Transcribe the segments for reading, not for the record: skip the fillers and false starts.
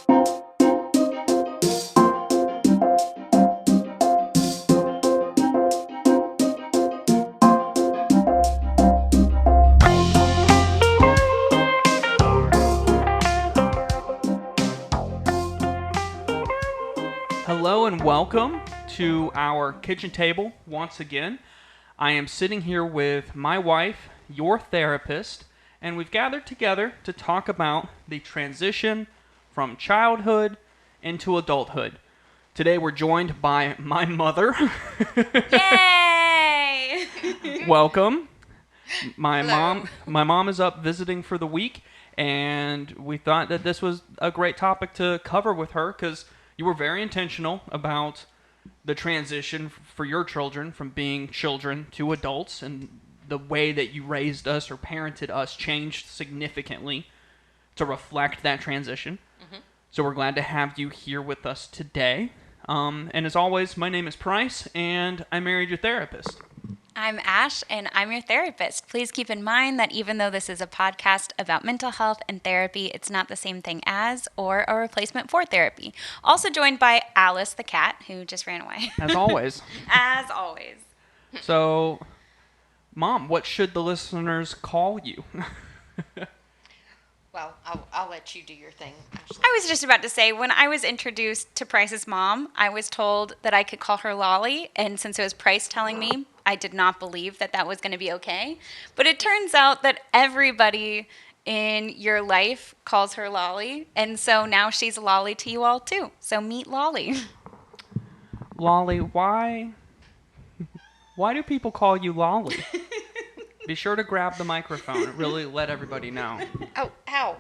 Hello and welcome to our kitchen table once again. I am sitting here with my wife, your therapist, and we've gathered together to talk about the transition from childhood into adulthood. Today we're joined by my mother. Yay! Welcome. Hello. My mom is up visiting for the week, and we thought that this was a great topic to cover with her because you were very intentional about the transition for your children from being children to adults, and the way that you raised us or parented us changed significantly to reflect that transition. Mm-hmm. So we're glad to have you here with us today. And as always, my name is Price, and I married your therapist. I'm Ash, and I'm your therapist. Please keep in mind that even though this is a podcast about mental health and therapy, it's not the same thing as or a replacement for therapy. Also joined by Alice the cat, who just ran away. As always. As always. So, Mom, what should the listeners call you? Well, I'll let you do your thing, Ashley. I was just about to say, when I was introduced to Price's mom, I was told that I could call her Lolly, and since it was Price telling me, I did not believe that that was going to be okay. But it turns out that everybody in your life calls her Lolly, and so now she's Lolly to you all too. So meet Lolly. Lolly, why do people call you Lolly? Be sure to grab the microphone and really let everybody know. Oh, ow.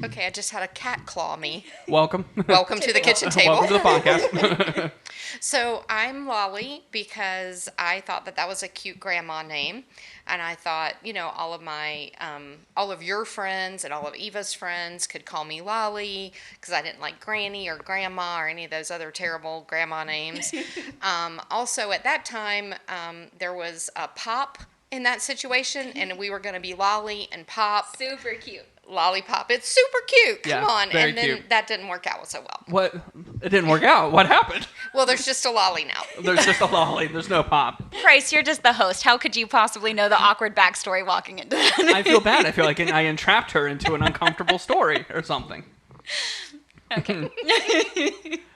Okay, I just had a cat claw me. Welcome. Welcome to the kitchen table. Welcome to the podcast. So I'm Lolly because I thought that was a cute grandma name. And I thought, all of your friends and all of Eva's friends could call me Lolly because I didn't like Granny or Grandma or any of those other terrible grandma names. Also, at that time, there was a Pop in that situation, and we were going to be Lolly and Pop. Super cute. Lollipop. It's super cute. Come on. Very and then cute. That didn't work out so well. What? It didn't work out. What happened? Well, there's just a Lolly now. There's just a Lolly. There's no Pop. Price, you're just the host. How could you possibly know the awkward backstory walking into that? I feel bad. I feel like I entrapped her into an uncomfortable story or something. Okay.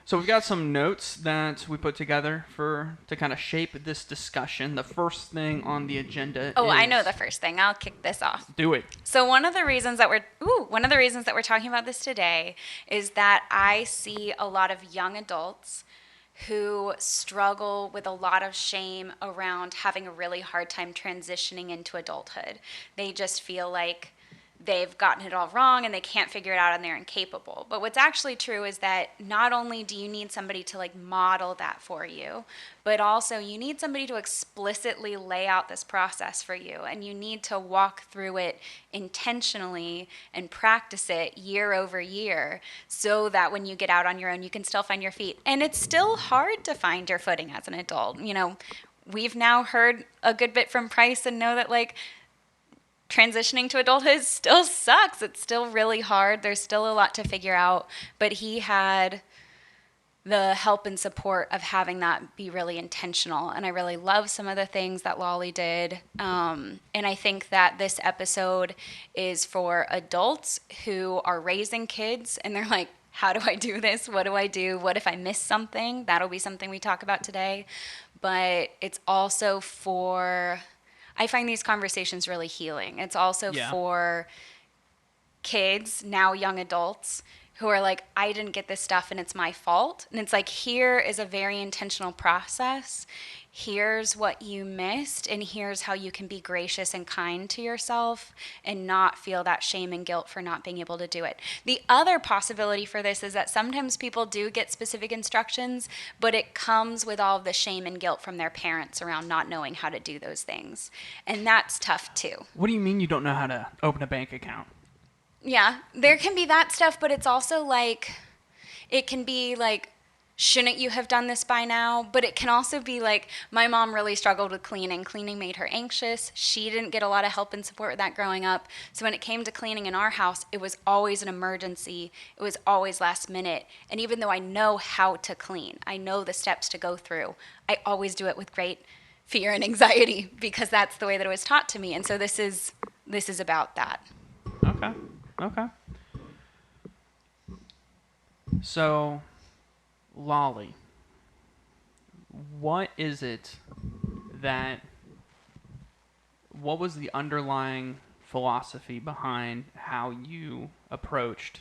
So we've got some notes that we put together to kind of shape this discussion. The first thing on the agenda Oh, is... I know the first thing. I'll kick this off. Do it. So one of the reasons that we're talking about this today is that I see a lot of young adults who struggle with a lot of shame around having a really hard time transitioning into adulthood. They just feel like they've gotten it all wrong and they can't figure it out and they're incapable. But what's actually true is that not only do you need somebody to model that for you, but also you need somebody to explicitly lay out this process for you, and you need to walk through it intentionally and practice it year over year so that when you get out on your own, you can still find your feet. And it's still hard to find your footing as an adult. We've now heard a good bit from Price and know that transitioning to adulthood still sucks. It's still really hard. There's still a lot to figure out. But he had the help and support of having that be really intentional. And I really love some of the things that Lolly did. And I think that this episode is for adults who are raising kids and they're like, how do I do this? What do I do? What if I miss something? That'll be something we talk about today. But it's also I find these conversations really healing. It's also for kids, now young adults, who are like, I didn't get this stuff and it's my fault. And it's like, here is a very intentional process. Here's what you missed, and here's how you can be gracious and kind to yourself and not feel that shame and guilt for not being able to do it. The other possibility for this is that sometimes people do get specific instructions, but it comes with all of the shame and guilt from their parents around not knowing how to do those things. And that's tough too. What do you mean you don't know how to open a bank account? Yeah, there can be that stuff, but it's also it can be shouldn't you have done this by now? But it can also be like, my mom really struggled with cleaning. Cleaning made her anxious. She didn't get a lot of help and support with that growing up. So when it came to cleaning in our house, it was always an emergency. It was always last minute. And even though I know how to clean, I know the steps to go through, I always do it with great fear and anxiety because that's the way that it was taught to me. And so this is about that. Okay. Okay. So, Lolly, what is it that, what was the underlying philosophy behind how you approached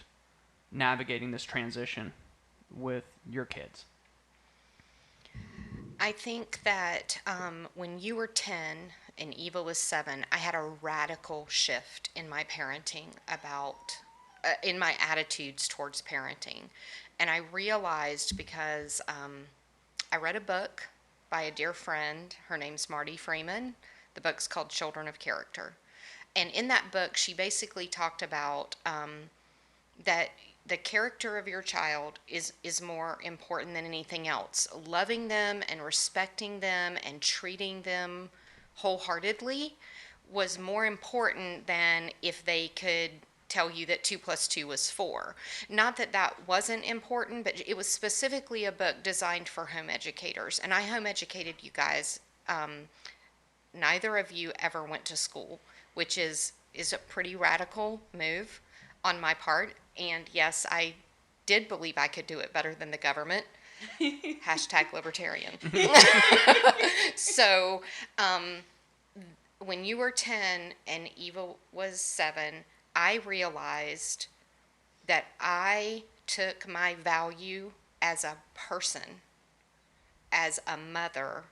navigating this transition with your kids? I think that when you were 10 and Eva was 7, I had a radical shift in my parenting in my attitudes towards parenting. And I realized because I read a book by a dear friend. Her name's Marty Freeman. The book's called Children of Character. And in that book, she basically talked about that the character of your child is more important than anything else. Loving them and respecting them and treating them wholeheartedly was more important than if they could tell you that 2 plus 2 was 4. Not that that wasn't important, but it was specifically a book designed for home educators. And I home educated you guys. Neither of you ever went to school, which is a pretty radical move on my part. And yes, I did believe I could do it better than the government. Hashtag libertarian. So when you were 10 and Eva was 7, I realized that I took my value as a person, as a mother,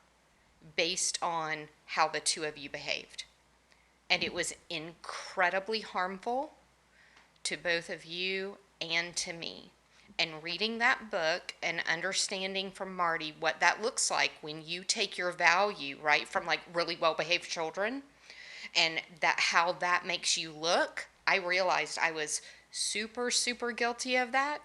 based on how the two of you behaved. And it was incredibly harmful to both of you and to me. And reading that book and understanding from Marty what that looks like when you take your value, right, from like really well-behaved children, and that how that makes you look, I realized I was super, super guilty of that.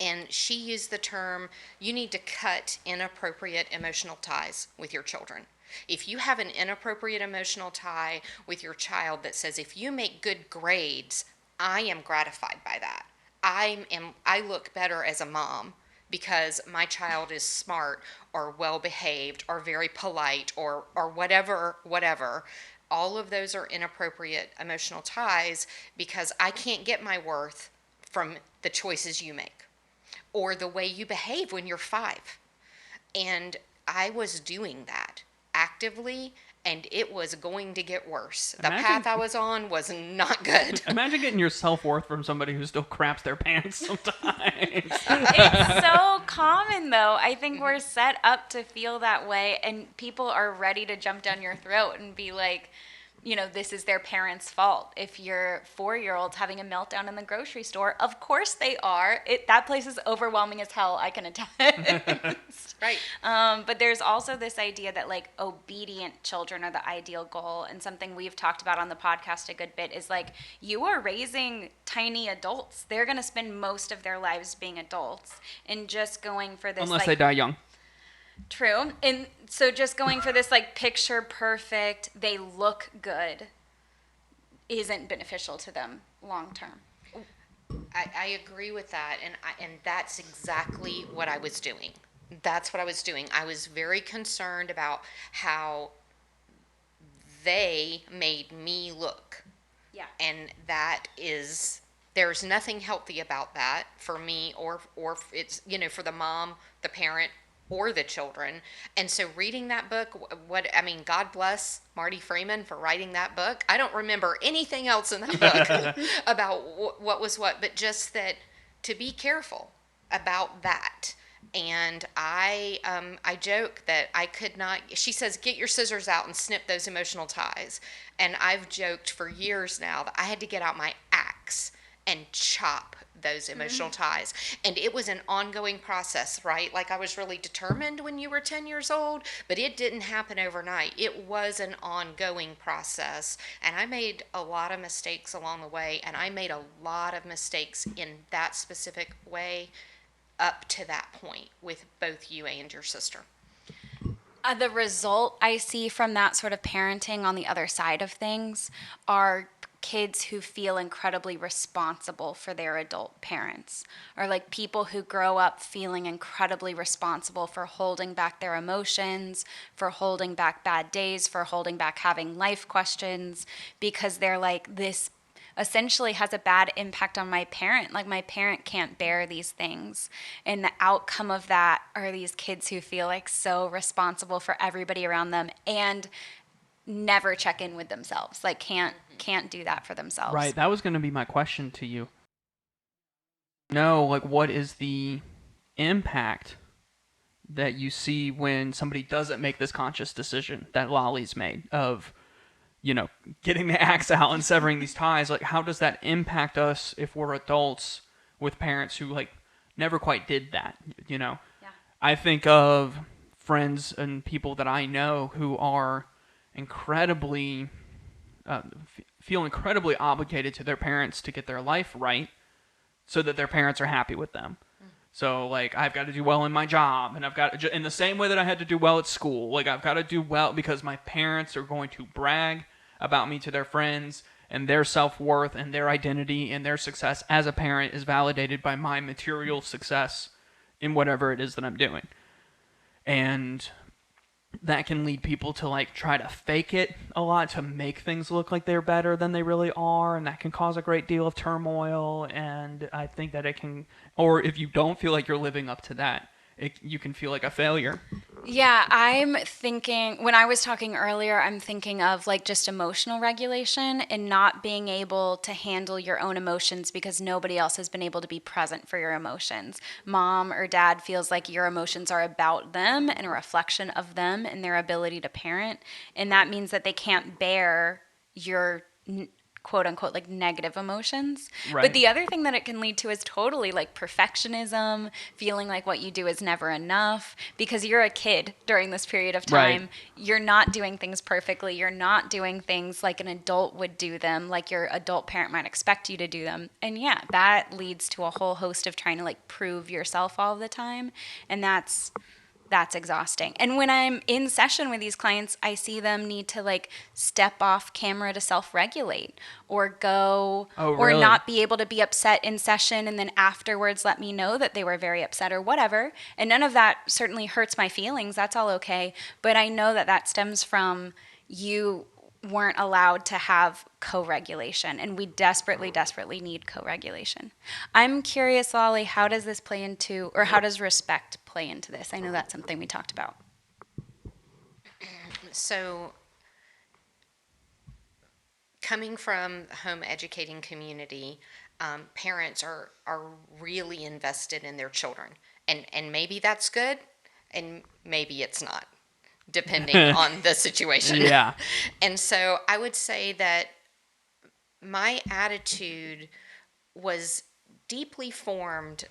And she used the term, you need to cut inappropriate emotional ties with your children. If you have an inappropriate emotional tie with your child that says, if you make good grades, I am gratified by that. I look better as a mom because my child is smart or well behaved or very polite or whatever. All of those are inappropriate emotional ties because I can't get my worth from the choices you make or the way you behave when you're 5. And I was doing that actively, and it was going to get worse. The path I was on was not good. Imagine getting your self-worth from somebody who still craps their pants sometimes. It's so common, though. I think we're set up to feel that way, and people are ready to jump down your throat and be like, you know, this is their parents' fault. If your 4-year-old's having a meltdown in the grocery store, of course they are. That place is overwhelming as hell, I can attest. Right. But there's also this idea that like obedient children are the ideal goal, and something we've talked about on the podcast a good bit is like, you are raising tiny adults. They're going to spend most of their lives being adults, and just going for this Unless like, they die young. True. And so just going for this like picture perfect, they look good, isn't beneficial to them long term. I agree with that, and that's exactly what I was doing. That's what I was doing. I was very concerned about how they made me look. Yeah. And that is, there's nothing healthy about that for me or it's, you know, for the mom, the parent, or the children. And so reading that book, God bless Marty Freeman for writing that book. I don't remember anything else in that book about what was what, but just that to be careful about that. And I joke that I could not, she says, get your scissors out and snip those emotional ties. And I've joked for years now that I had to get out my axe and chop those emotional ties. And it was an ongoing process, right? Like I was really determined when you were 10 years old, but it didn't happen overnight. It was an ongoing process. And I made a lot of mistakes along the way, and I made a lot of mistakes in that specific way up to that point with both you and your sister? The result I see from that sort of parenting on the other side of things are kids who feel incredibly responsible for their adult parents, or like people who grow up feeling incredibly responsible for holding back their emotions, for holding back bad days, for holding back having life questions, because they're like, this essentially has a bad impact on my parent. Like, my parent can't bear these things. And the outcome of that are these kids who feel like so responsible for everybody around them and never check in with themselves. Like, can't do that for themselves. Right. That was going to be my question to you. No, like, what is the impact that you see when somebody doesn't make this conscious decision that Lolly's made of, getting the axe out and severing these ties? Like, how does that impact us if we're adults with parents who, like, never quite did that, Yeah. I think of friends and people that I know who are incredibly, feel incredibly obligated to their parents to get their life right so that their parents are happy with them. So, like, I've got to do well in my job, and I've got in the same way that I had to do well at school. Like, I've got to do well because my parents are going to brag about me to their friends, and their self-worth and their identity and their success as a parent is validated by my material success in whatever it is that I'm doing. And that can lead people to, like, try to fake it a lot to make things look like they're better than they really are, and that can cause a great deal of turmoil. And I think that it can, or if you don't feel like you're living up to that, you can feel like a failure. Yeah, I'm thinking, when I was talking earlier, I'm thinking of like just emotional regulation and not being able to handle your own emotions because nobody else has been able to be present for your emotions. Mom or dad feels like your emotions are about them and a reflection of them and their ability to parent. And that means that they can't bear your quote unquote like negative emotions. Right. But the other thing that it can lead to is totally like perfectionism, feeling like what you do is never enough because you're a kid during this period of time. Right. You're not doing things perfectly. You're not doing things like an adult would do them, like your adult parent might expect you to do them. And yeah, that leads to a whole host of trying to like prove yourself all the time. And that's exhausting. And when I'm in session with these clients, I see them need to like step off camera to self-regulate or go or really? not be able to be upset in session and then afterwards let me know that they were very upset or whatever. And none of that certainly hurts my feelings. That's all okay. But I know that that stems from you weren't allowed to have co-regulation, and we desperately need co-regulation. I'm curious, Lolly, how does this play into, or how does respect play into this? I know that's something we talked about. So, coming from the home educating community, parents are really invested in their children, and maybe that's good, and maybe it's not, depending on the situation. Yeah. And so I would say that my attitude was deeply formed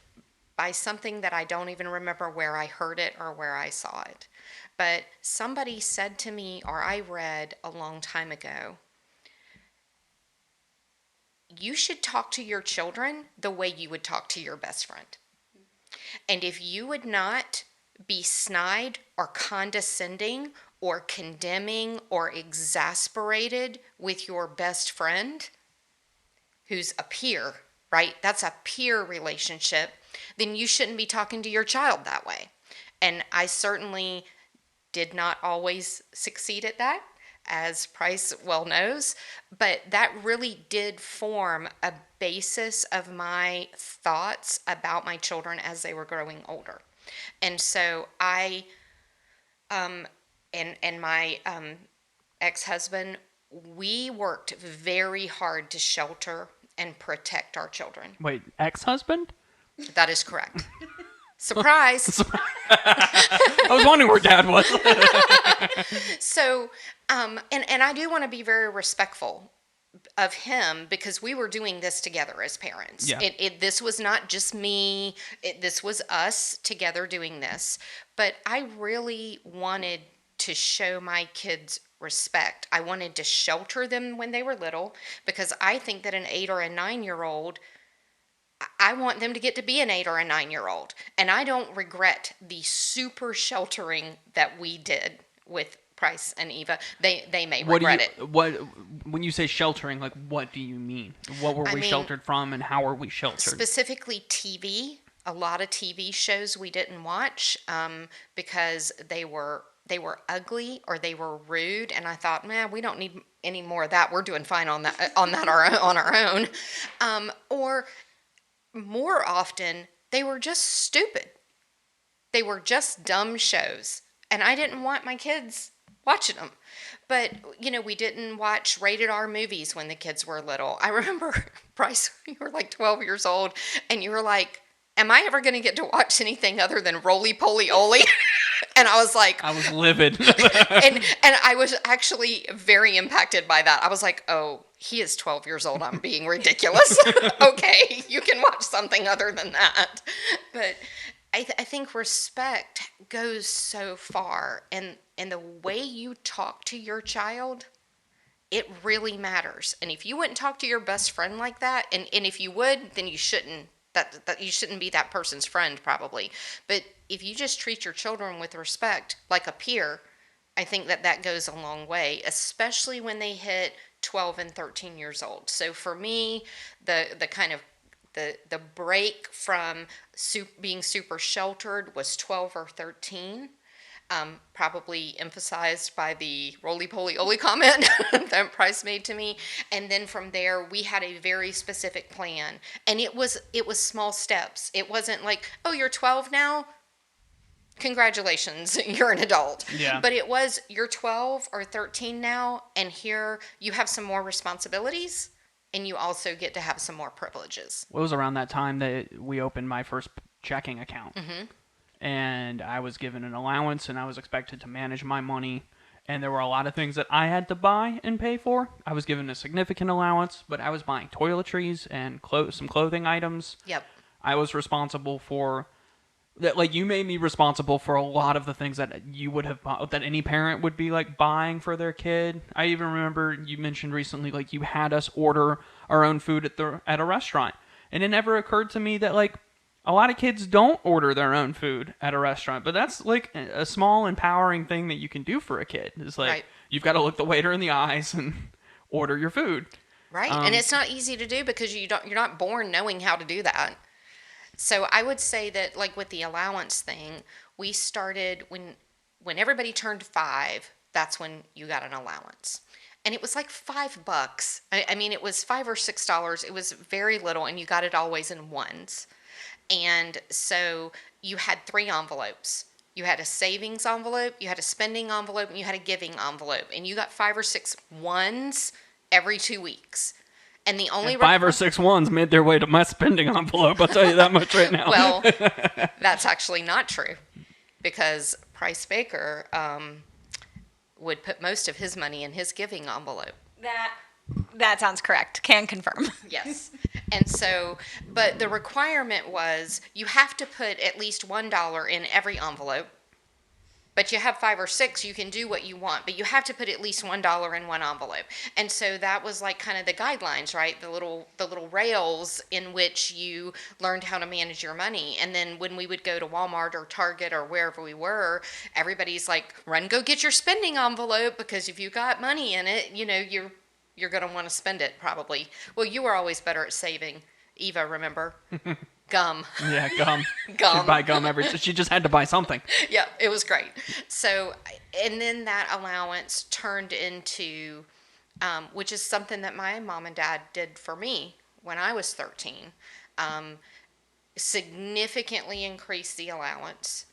by something that I don't even remember where I heard it or where I saw it. But somebody said to me, or I read a long time ago, you should talk to your children the way you would talk to your best friend. And if you would not be snide or condescending or condemning or exasperated with your best friend, who's a peer, right? That's a peer relationship, then you shouldn't be talking to your child that way. And I certainly did not always succeed at that, as Price well knows, but that really did form a basis of my thoughts about my children as they were growing older. And so I and my ex-husband, we worked very hard to shelter and protect our children. Wait, ex-husband? That is correct. Surprise. I was wondering where Dad was. So, and I do want to be very respectful of him because we were doing this together as parents. Yeah. This was not just me. This was us together doing this. But I really wanted to show my kids respect. I wanted to shelter them when they were little because I think that an 8 or a 9-year-old I want them to get to be an 8 or a 9-year-old. And I don't regret the super sheltering that we did with Price and Eva. They may What do you regret it. what when you say sheltering? Like, what do you mean? What were I we mean, sheltered from, and how are we sheltered? specifically TV. A lot of TV shows we didn't watch because they were ugly or they were rude, and I thought, man, we don't need any more of that. We're doing fine on that on our own. Or more often, they were just stupid. They were just dumb shows, and I didn't want my kids watching them. But, we didn't watch rated R movies when the kids were little. I remember, Bryce, you were like 12 years old, and you were like, am I ever going to get to watch anything other than Roly Poly Oly? And I was like, I was livid. and I was actually very impacted by that. I was like, oh, he is 12 years old. I'm being ridiculous. Okay, you can watch something other than that. But I think respect goes so far, and the way you talk to your child, it really matters. And if you wouldn't talk to your best friend like that, and if you would, then you shouldn't. That you shouldn't be that person's friend, probably. But if you just treat your children with respect, like a peer, I think that goes a long way, especially when they hit 12 and 13 years old. So for me, the kind of the break from being super sheltered was 12 or 13. Probably emphasized by the roly-poly-oly comment that Price made to me. And then from there, we had a very specific plan. And it was small steps. It wasn't like, oh, you're 12 now? Congratulations, you're an adult. Yeah. But it was, you're 12 or 13 now, and here you have some more responsibilities, and you also get to have some more privileges. It was around that time that we opened my first checking account. Mm-hmm. And I was given an allowance, and I was expected to manage my money. And there were a lot of things that I had to buy and pay for. I was given a significant allowance, but I was buying toiletries and some clothing items. Yep. I was responsible for that. Like, you made me responsible for a lot of the things that you would have bought, that any parent would be like buying for their kid. I even remember you mentioned recently, like, you had us order our own food at a restaurant, and it never occurred to me that, like, a lot of kids don't order their own food at a restaurant, but that's like a small empowering thing that you can do for a kid. It's like, right. You've got to look the waiter in the eyes and order your food. Right. And it's not easy to do because you're not born knowing how to do that. So I would say that, like, with the allowance thing, we started when everybody turned 5, that's when you got an allowance. And it was like $5. I mean, it was $5 or $6. It was very little, and you got it always in ones. And so you had 3 envelopes. You had a savings envelope, you had a spending envelope, and you had a giving envelope. And you got 5 or 6 ones every 2 weeks. And the only 5 or 6 ones made their way to my spending envelope. I'll tell you that much right now. Well, that's actually not true, because Price Baker would put most of his money in his giving envelope. That sounds correct. Can confirm. Yes. And so, but the requirement was you have to put at least $1 in every envelope. But you have 5 or 6, you can do what you want, but you have to put at least $1 in one envelope. And so that was like kind of the guidelines, right? The little rails in which you learned how to manage your money. And then when we would go to Walmart or Target or wherever we were, everybody's like, run, go get your spending envelope, because if you got money in it, you're going to want to spend it probably. Well, you were always better at saving. Eva, remember? Gum. Yeah, gum. Gum. She'd buy gum she just had to buy something. Yeah, it was great. So, and then that allowance turned into, which is something that my mom and dad did for me when I was 13, significantly increased the allowance.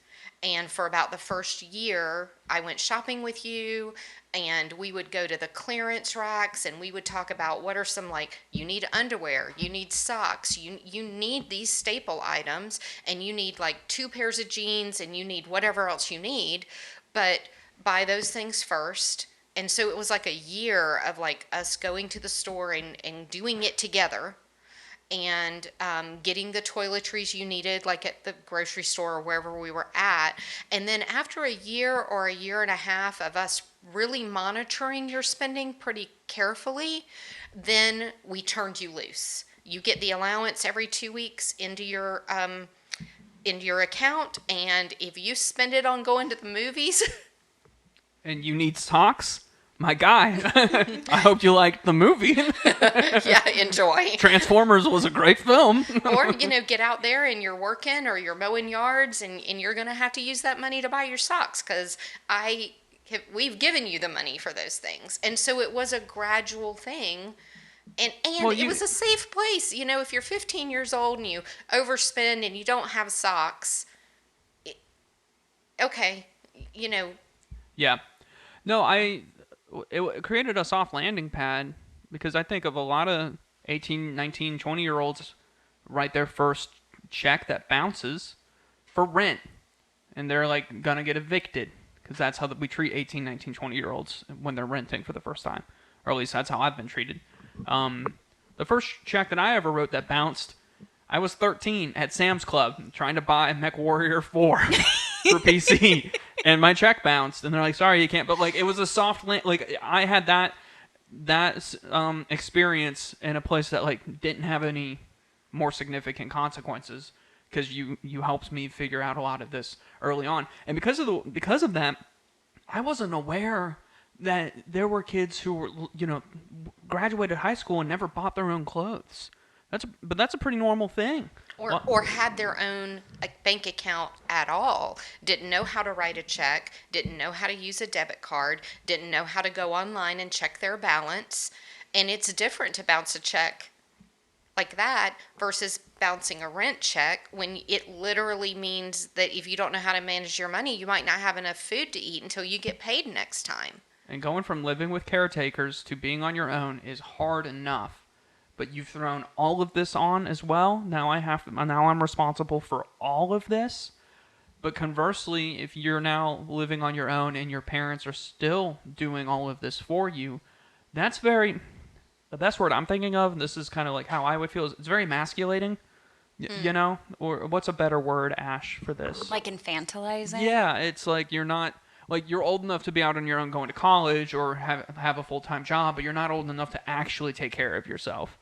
And for about the first year, I went shopping with you, and we would go to the clearance racks, and we would talk about what are some, like, you need underwear, you need socks, you need these staple items, and you need like 2 pairs of jeans, and you need whatever else you need, but buy those things first. And so it was like a year of like us going to the store and doing it together, and getting the toiletries you needed, like at the grocery store or wherever we were at. And then after a year or a year and a half of us really monitoring your spending pretty carefully, then we turned you loose. You get the allowance every 2 weeks into your account, and if you spend it on going to the movies, And you need socks? My guy. I hope you liked the movie. yeah, enjoy. Transformers was a great film. Or, get out there and you're working or you're mowing yards, and you're going to have to use that money to buy your socks, because we've given you the money for those things. And so it was a gradual thing. And Well, it was a safe place. If you're 15 years old and you overspend and you don't have socks, okay, Yeah. No, it created a soft landing pad, because I think of a lot of 18, 19, 20-year-olds write their first check that bounces for rent, and they're like gonna get evicted, because that's how we treat 18, 19, 20-year-olds when they're renting for the first time, or at least that's how I've been treated. The first check that I ever wrote that bounced, I was 13 at Sam's Club trying to buy MechWarrior 4 for PC, and my check bounced, and they're like, "Sorry, you can't." But like, it was a soft land. Like, I had that experience in a place that like didn't have any more significant consequences, because you helped me figure out a lot of this early on, and because of that, I wasn't aware that there were kids who were graduated high school and never bought their own clothes. That's a pretty normal thing. or had their own bank account at all, didn't know how to write a check, didn't know how to use a debit card, didn't know how to go online and check their balance. And it's different to bounce a check like that versus bouncing a rent check, when it literally means that if you don't know how to manage your money, you might not have enough food to eat until you get paid next time. And going from living with caretakers to being on your own is hard enough. But you've thrown all of this on as well. Now I'm responsible for all of this. But conversely, if you're now living on your own and your parents are still doing all of this for you, the best word I'm thinking of, and this is kind of like how I would feel, is it's very emasculating. Or what's a better word, Ash, for this? Like infantilizing? Yeah, it's like you're not, like, you're old enough to be out on your own going to college or have a full-time job, but you're not old enough to actually take care of yourself.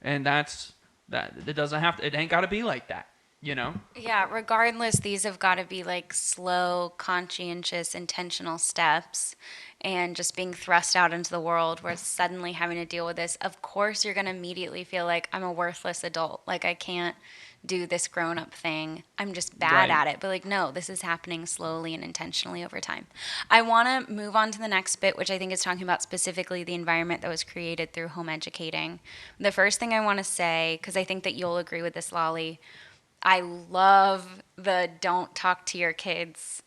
And it ain't got to be like that, Yeah, regardless, these have got to be like slow, conscientious, intentional steps, and just being thrust out into the world where suddenly having to deal with this. Of course, you're going to immediately feel like I'm a worthless adult. Like, I can't do this grown up thing. I'm just bad Right. at it. But like, no, this is happening slowly and intentionally over time. I want to move on to the next bit, which I think is talking about specifically the environment that was created through home educating. The first thing I want to say, because I think that you'll agree with this, Lolly, I love the don't talk to your kids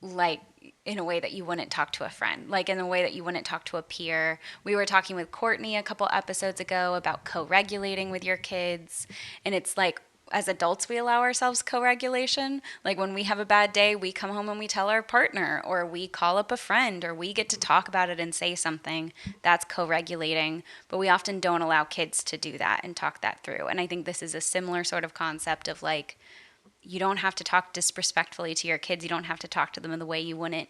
like in a way that you wouldn't talk to a friend, like in a way that you wouldn't talk to a peer. We were talking with Courtney a couple episodes ago about co-regulating with your kids. And it's like, as adults, we allow ourselves co-regulation. Like when we have a bad day, we come home and we tell our partner, or we call up a friend, or we get to talk about it and say something. That's co-regulating. But we often don't allow kids to do that and talk that through. And I think this is a similar sort of concept of like, you don't have to talk disrespectfully to your kids. You don't have to talk to them in the way you wouldn't.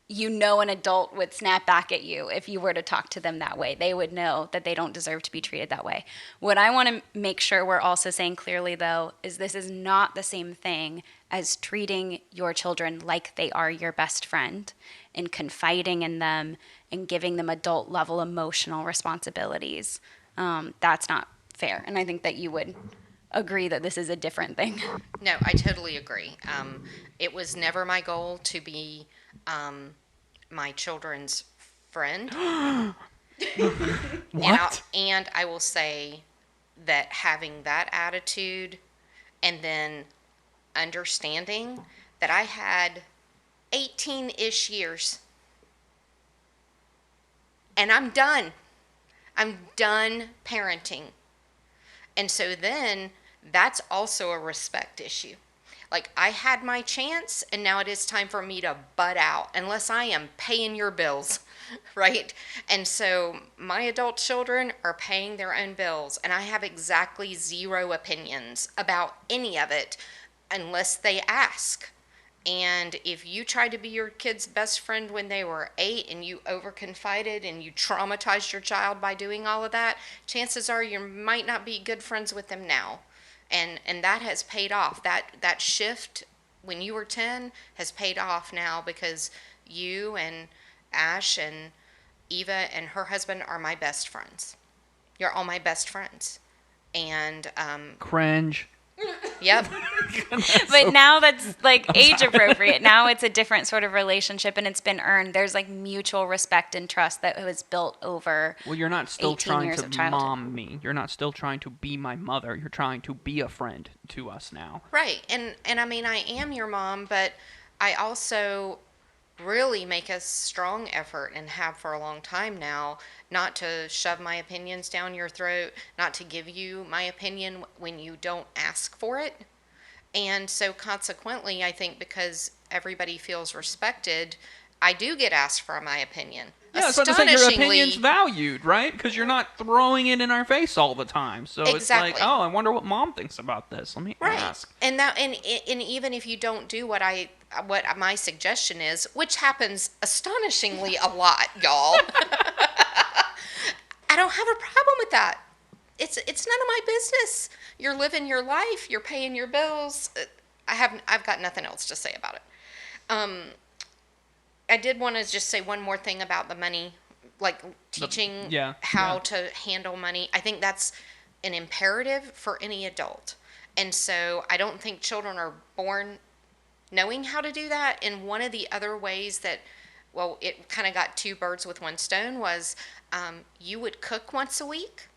An adult would snap back at you if you were to talk to them that way. They would know that they don't deserve to be treated that way. What I want to make sure we're also saying clearly, though, is this is not the same thing as treating your children like they are your best friend and confiding in them and giving them adult level emotional responsibilities. That's not fair. And I think that you would agree that this is a different thing. No, I totally agree. It was never my goal to be my children's friend. What? And I will say that having that attitude and then understanding that I had 18-ish years and I'm done. I'm done parenting. And so then that's also a respect issue. Like, I had my chance, and now it is time for me to butt out, unless I am paying your bills, right? And so my adult children are paying their own bills, and I have exactly zero opinions about any of it unless they ask. And if you tried to be your kid's best friend when they were 8 and you overconfided and you traumatized your child by doing all of that, chances are you might not be good friends with them now. And that has paid off. That shift when you were 10 has paid off now, because you and Ash and Eva and her husband are my best friends. You're all my best friends. And Cringe. yep. But now that's like age appropriate. Now it's a different sort of relationship, and it's been earned. There's like mutual respect and trust that was built over. Well, you're not still 18 trying years to of childhood. mom me. You're not still trying to be my mother. You're trying to be a friend to us now. Right. And I mean, I am your mom, but I also really make a strong effort, and have for a long time now, not to shove my opinions down your throat, not to give you my opinion when you don't ask for it. And so consequently, I think because everybody feels respected, I do get asked for my opinion. Yeah, so to say your opinion's valued, right? Because you're not throwing it in our face all the time. So it's like, Exactly. oh, I wonder what mom thinks about this. Let me ask. And even if you don't do what my suggestion is, which happens astonishingly a lot, y'all, I don't have a problem with that. It's none of my business. You're living your life. You're paying your bills. I've got nothing else to say about it. I did want to just say one more thing about the money, like teaching how to handle money. I think that's an imperative for any adult. And so I don't think children are born knowing how to do that. And one of the other ways that, well, it kind of got two birds with one stone was you would cook once a week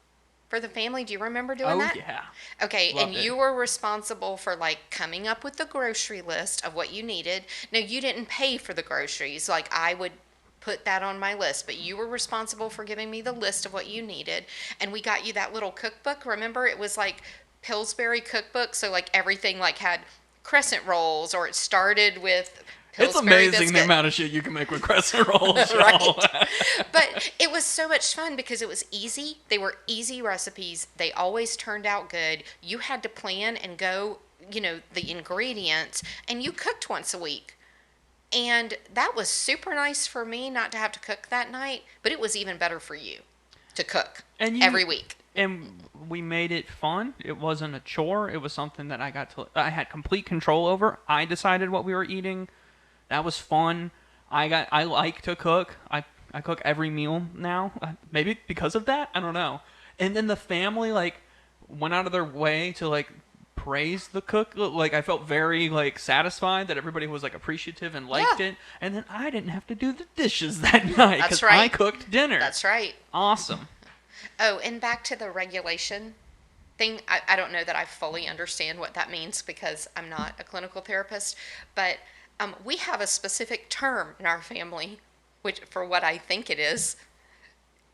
for the family. Do you remember doing that? Oh, yeah. Okay, Loved and it. you were responsible for like coming up with the grocery list of what you needed. No, you didn't pay for the groceries. Like I would put that on my list, but you were responsible for giving me the list of what you needed. And we got you that little cookbook. Remember, it was like Pillsbury cookbook, so like everything like had crescent rolls, or it started with It's Pillsbury amazing biscuit. the amount of shit you can make with crescent rolls. Right. y'all. But it was so much fun because it was easy. They were easy recipes. They always turned out good. You had to plan and go, the ingredients, and you cooked once a week. And that was super nice for me not to have to cook that night, but it was even better for you to cook every week. And we made it fun. It wasn't a chore. It was something that I had complete control over. I decided what we were eating. That was fun. I like to cook. I cook every meal now. Maybe because of that. I don't know. And then the family went out of their way to praise the cook. I felt very satisfied that everybody was appreciative and liked it. And then I didn't have to do the dishes that night That's because right. I cooked dinner. That's right. Awesome. Oh, and back to the regulation thing. I don't know that I fully understand what that means because I'm not a clinical therapist, but we have a specific term in our family, which for what I think it is.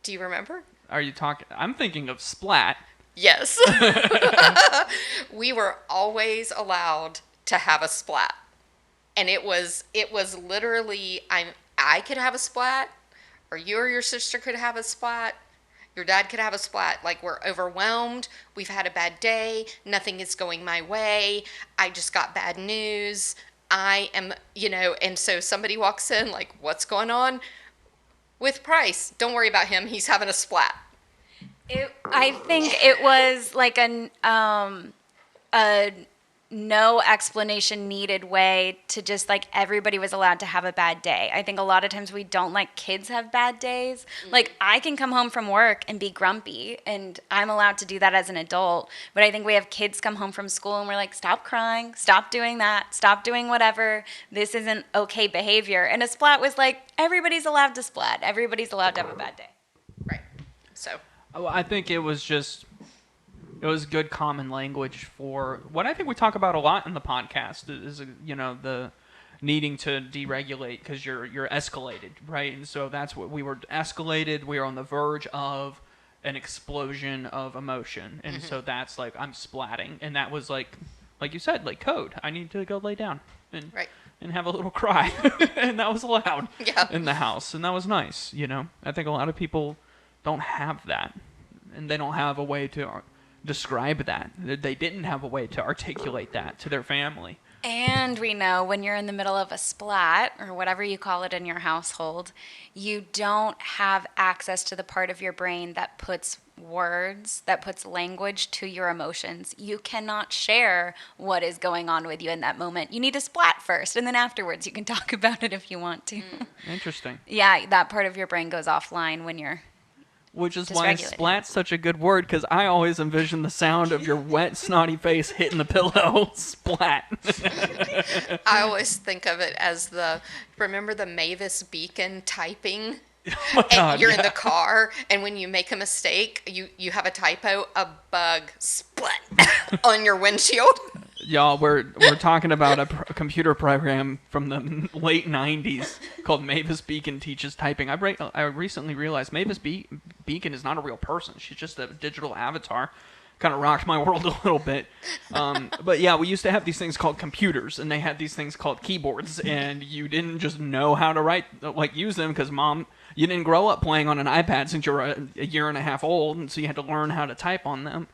Do you remember? Are you talking? I'm thinking of splat. Yes. We were always allowed to have a splat. And it was literally I could have a splat, or you or your sister could have a splat. Your dad could have a splat. Like, we're overwhelmed. We've had a bad day. Nothing is going my way. I just got bad news. I am, and so somebody walks in like, what's going on with Price? Don't worry about him. He's having a splat. I think it was like a no explanation needed way to just everybody was allowed to have a bad day. I think a lot of times we don't like kids have bad days. Like, I can come home from work and be grumpy, and I'm allowed to do that as an adult. But I think we have kids come home from school and we're like, stop crying, stop doing that, stop doing whatever. This isn't okay behavior. And a splat was like, everybody's allowed to splat. Everybody's allowed to have a bad day. Right. So. Oh, I think it was good common language for what I think we talk about a lot in the podcast is the needing to deregulate because you're escalated, right? And so that's what we were escalated. We were on the verge of an explosion of emotion, and so that's I'm splatting, and that was like you said, code. I need to go lay down and and have a little cry, and that was allowed in the house, and that was nice. I think a lot of people don't have that, and they don't have a way to describe that. They didn't have a way to articulate that to their family. And we know when you're in the middle of a splat, or whatever you call it in your household, you don't have access to the part of your brain that puts words, that puts language to your emotions. You cannot share what is going on with you in that moment. You need to splat first, and then afterwards you can talk about it if you want to. Interesting. Yeah, that part of your brain goes offline when you're Which is why dysregulated. splat's such a good word, because I always envision the sound of your wet, snotty face hitting the pillow. Splat. I always think of it as remember the Mavis Beacon typing? Oh my And God, you're in yeah. the car, and when you make a mistake, you have a typo, a bug splat on your windshield. Y'all, we're talking about a computer program from the late 90s called Mavis Beacon Teaches Typing. I recently realized Mavis Beacon is not a real person. She's just a digital avatar. Kind of rocked my world a little bit. But yeah, we used to have these things called computers, and they had these things called keyboards, and you didn't just know how to use them because you didn't grow up playing on an iPad since you were a year and a half old, and so you had to learn how to type on them.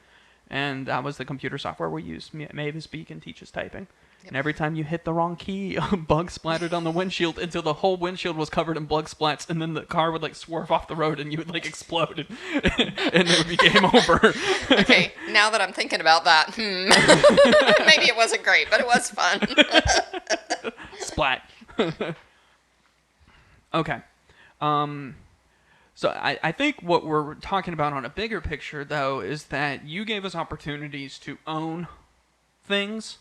And that was the computer software we used. Mavis Beacon Teaches Typing. Yep. And every time you hit the wrong key, a bug splattered on the windshield until the whole windshield was covered in bug splats, and then the car would swerve off the road and you would explode, and it would be game over. Okay, now that I'm thinking about that, maybe it wasn't great, but it was fun. Splat. Okay. So I think what we're talking about on a bigger picture, though, is that you gave us opportunities to own things,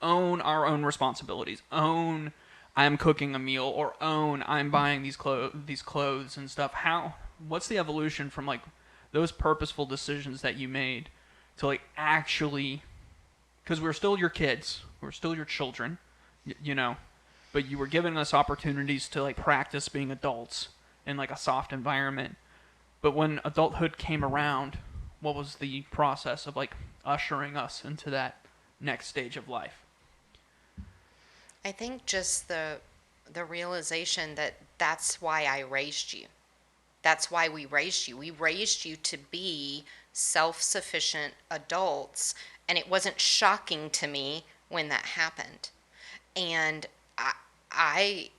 own our own responsibilities, own I'm cooking a meal, or own I'm buying these clothes and stuff. What's the evolution from those purposeful decisions that you made to actually, because we're still your kids, we're still your children, but you were giving us opportunities to practice being adults in a soft environment. But when adulthood came around, what was the process of ushering us into that next stage of life? I think just the realization that that's why I raised you. That's why we raised you. We raised you to be self-sufficient adults, and it wasn't shocking to me when that happened. And I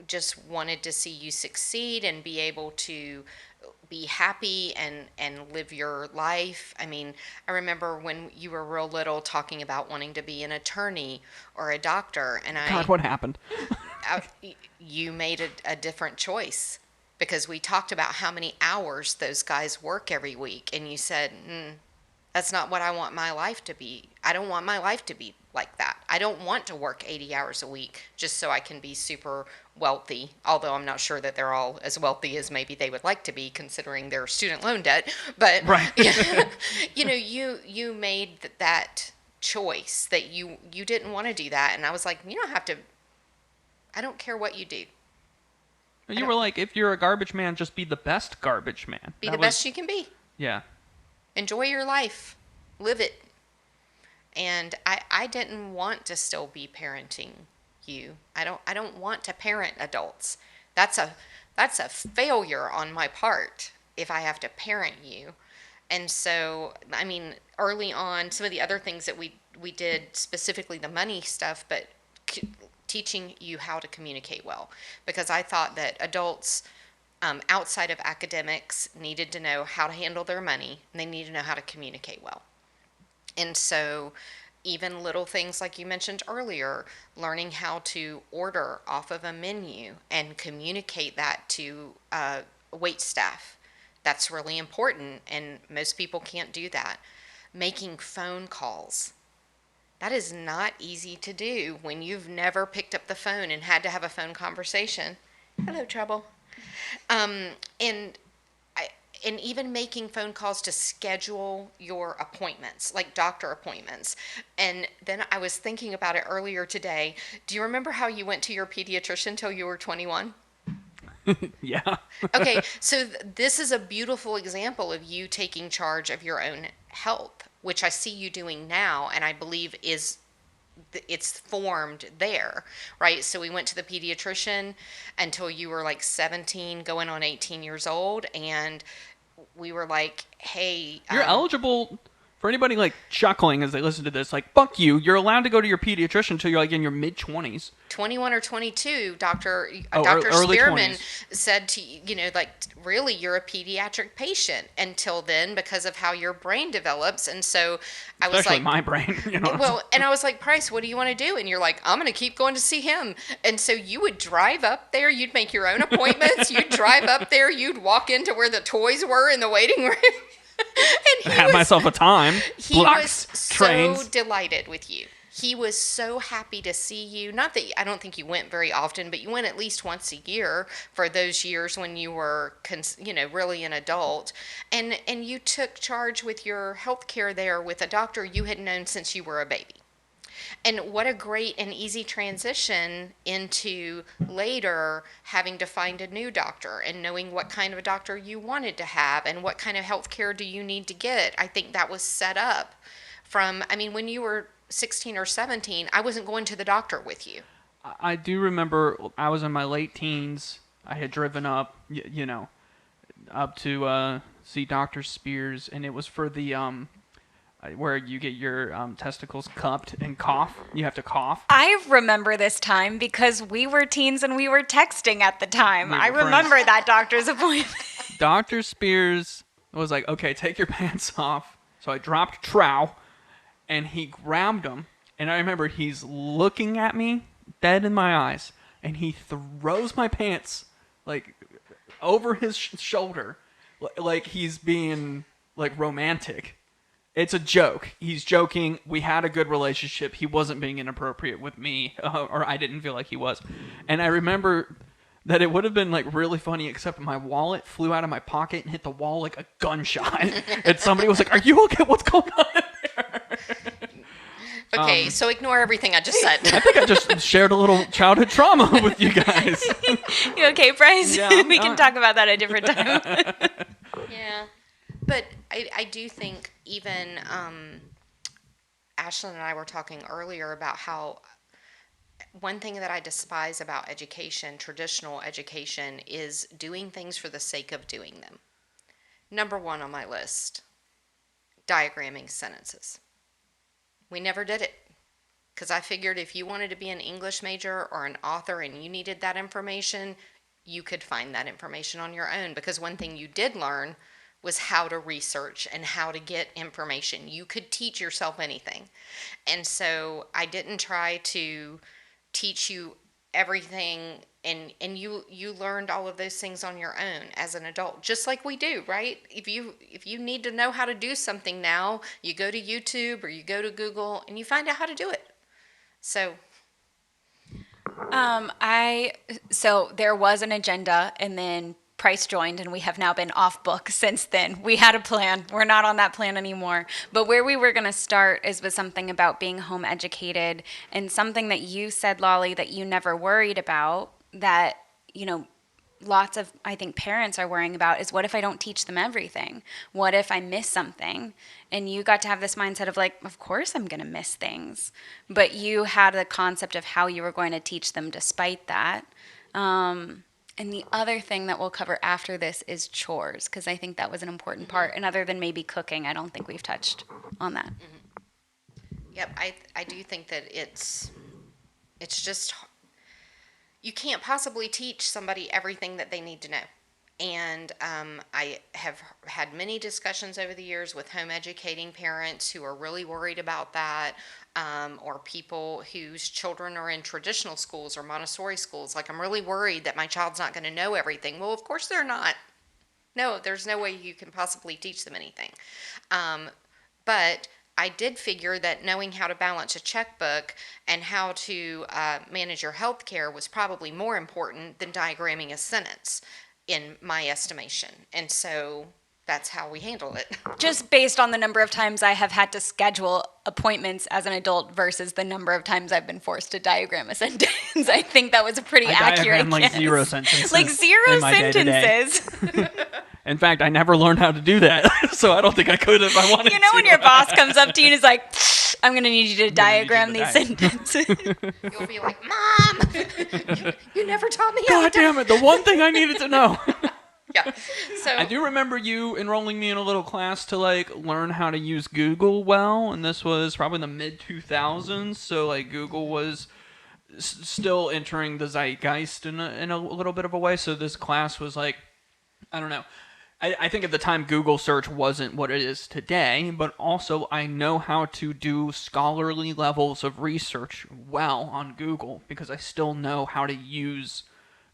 just wanted to see you succeed and be able to be happy and live your life. I mean, I remember when you were real little talking about wanting to be an attorney or a doctor, and God, what happened? you made a different choice because we talked about how many hours those guys work every week, and you said, that's not what I want my life to be. I don't want my life to be like that. I don't want to work 80 hours a week just so I can be super wealthy, although I'm not sure that they're all as wealthy as maybe they would like to be considering their student loan debt. But right. you made that choice that you didn't want to do that, and I was like, you don't have to. I don't care what you do. You were like, if you're a garbage man, just be the best garbage man. Be the best you can be. Yeah. Enjoy your life. Live it. And I didn't want to still be parenting you. I don't want to parent adults. That's a failure on my part if I have to parent you. And so, I mean, early on, some of the other things that we did, specifically the money stuff, but teaching you how to communicate well, because I thought that adults outside of academics needed to know how to handle their money, and they needed to know how to communicate well. And so even little things like you mentioned earlier, learning how to order off of a menu and communicate that to wait staff. That's really important, and most people can't do that. Making phone calls. That is not easy to do when you've never picked up the phone and had to have a phone conversation. Hello, trouble. And even making phone calls to schedule your appointments, like doctor appointments. And then I was thinking about it earlier today. Do you remember how you went to your pediatrician till you were 21? Yeah. Okay, so this is a beautiful example of you taking charge of your own health, which I see you doing now, and I believe it's formed there, right? So we went to the pediatrician until you were 17, going on 18 years old, and we were like, hey, You're eligible. For anybody like chuckling as they listen to this, like, fuck you. You're allowed to go to your pediatrician until you're like in your mid-20s. 21 or 22, Dr. Early Spearman 20s. said to like, really, you're a pediatric patient until then because of how your brain develops. And so I was Especially like, my brain. well, and I was like, Price, what do you want to do? And you're like, I'm going to keep going to see him. And so you would drive up there. You'd make your own appointments. You'd drive up there. You'd walk into where the toys were in the waiting room. I had myself a time. He Blocks, was trains. so delighted with you. He was so happy to see you. Not that I don't think you went very often, but you went at least once a year for those years when you were, really an adult. And you took charge with your health care there with a doctor you had known since you were a baby. And what a great and easy transition into later having to find a new doctor and knowing what kind of a doctor you wanted to have and what kind of health care do you need to get. I think that was set up from, when you were 16 or 17, I wasn't going to the doctor with you. I do remember I was in my late teens. I had driven up, up to see Dr. Spears, and it was for the where you get your testicles cupped and cough. You have to cough. I remember this time because we were teens and we were texting at the time. We were I remember friends. that doctor's appointment. Dr. Spears was like, okay, take your pants off. So I dropped trow, and he grabbed them. And I remember he's looking at me dead in my eyes, and he throws my pants like over his shoulder, like he's being like romantic. It's a joke. He's joking. We had a good relationship. He wasn't being inappropriate with me, or I didn't feel like he was. And I remember that it would have been like really funny, except my wallet flew out of my pocket and hit the wall like a gunshot. And somebody was like, "Are you okay? What's going on there?" Okay, so ignore everything I just said. I think I just shared a little childhood trauma with you guys. You okay, Bryce? Yeah, We can talk about that a different time. Yeah. But I do think even Ashlyn and I were talking earlier about how one thing that I despise about education, traditional education, is doing things for the sake of doing them. Number one on my list, diagramming sentences. We never did it because I figured if you wanted to be an English major or an author and you needed that information, you could find that information on your own, because one thing you did learn was how to research and how to get information. You could teach yourself anything. And so I didn't try to teach you everything, and you learned all of those things on your own as an adult, just like we do, right? If you need to know how to do something now, you go to YouTube or you go to Google and you find out how to do it. So So there was an agenda, and then Price joined, and we have now been off book since then. We had a plan. We're not on that plan anymore. But where we were going to start is with something about being home educated, and something that you said, Lolly, that you never worried about, that, lots of, I think, parents are worrying about is, what if I don't teach them everything? What if I miss something? And you got to have this mindset of like, of course I'm going to miss things. But you had the concept of how you were going to teach them despite that. And the other thing that we'll cover after this is chores, because I think that was an important part. And other than maybe cooking, I don't think we've touched on that. Mm-hmm. Yep, I do think that it's just, you can't possibly teach somebody everything that they need to know. And I have had many discussions over the years with home educating parents who are really worried about that, or people whose children are in traditional schools or Montessori schools. Like, I'm really worried that my child's not going to know everything. Well, of course they're not. No, there's no way you can possibly teach them anything. But I did figure that knowing how to balance a checkbook and how to manage your health care was probably more important than diagramming a sentence, in my estimation. And so that's how we handle it. Just based on the number of times I have had to schedule appointments as an adult versus the number of times I've been forced to diagram a sentence, I think that was a pretty accurate diagram like guess. 0 sentences. Like 0 in my day-to-day. sentences. In fact, I never learned how to do that, so I don't think I could if I wanted to. When your boss comes up to you and is like, I'm going to need you to diagram need you these to sentences. You'll be like, Mom, you never taught me how God to damn it, the one thing I needed to know. Yeah. So I do remember you enrolling me in a little class to like learn how to use Google well, and this was probably the mid 2000s. So like Google was still entering the zeitgeist in a little bit of a way. So this class was like, I don't know. I think at the time Google search wasn't what it is today, but also I know how to do scholarly levels of research well on Google because I still know how to use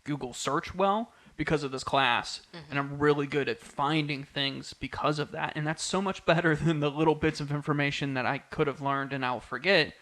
Google search well because of this class. And I'm really good at finding things because of that. And that's so much better than the little bits of information that I could have learned and I'll forget.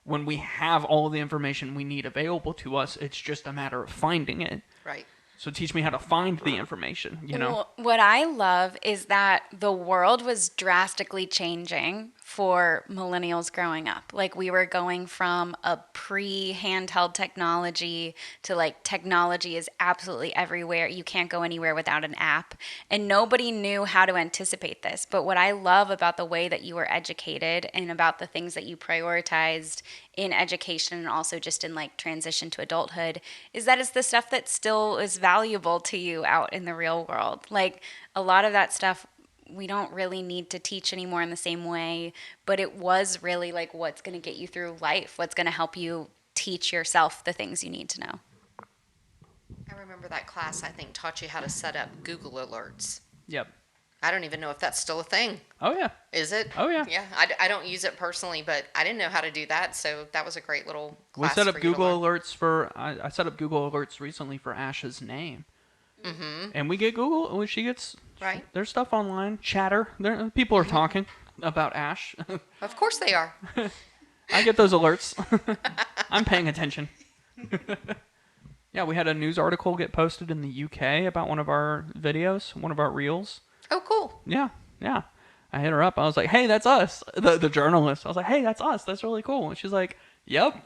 When we have all the information we need available to us, it's just a matter of finding it. right. So teach me how to find the information, you know? Well, what I love is that the world was drastically changing for millennials growing up. Like we were going from a pre-handheld technology to like technology is absolutely everywhere. You can't go anywhere without an app. And nobody knew how to anticipate this. But what I love about the way that you were educated and about the things that you prioritized in education and also just in like transition to adulthood is that it's the stuff that still is valuable to you out in the real world. Like a lot of that stuff we don't really need to teach anymore in the same way, but it was really like what's going to get you through life, what's going to help you teach yourself the things you need to know. I remember that class, I think, taught you how to set up Google alerts. Yep. I don't even know if that's still a thing. Oh, yeah. Is it? Oh, yeah. Yeah, I don't use it personally, but I didn't know how to do that, so that was a great little We class set up for you to Google learn. alerts for, I set up Google alerts recently for Ash's name. Mm-hmm. And we get Google, when she gets, Right. there's stuff online, chatter, people are talking about Ash. Of course they are. I get those alerts. I'm paying attention. Yeah, we had a news article get posted in the UK about one of our videos, one of our reels. Oh, cool. Yeah, yeah. I hit her up. I was like, hey, that's us. The journalist. I was like, hey, that's us. That's really cool. And she's like, yep.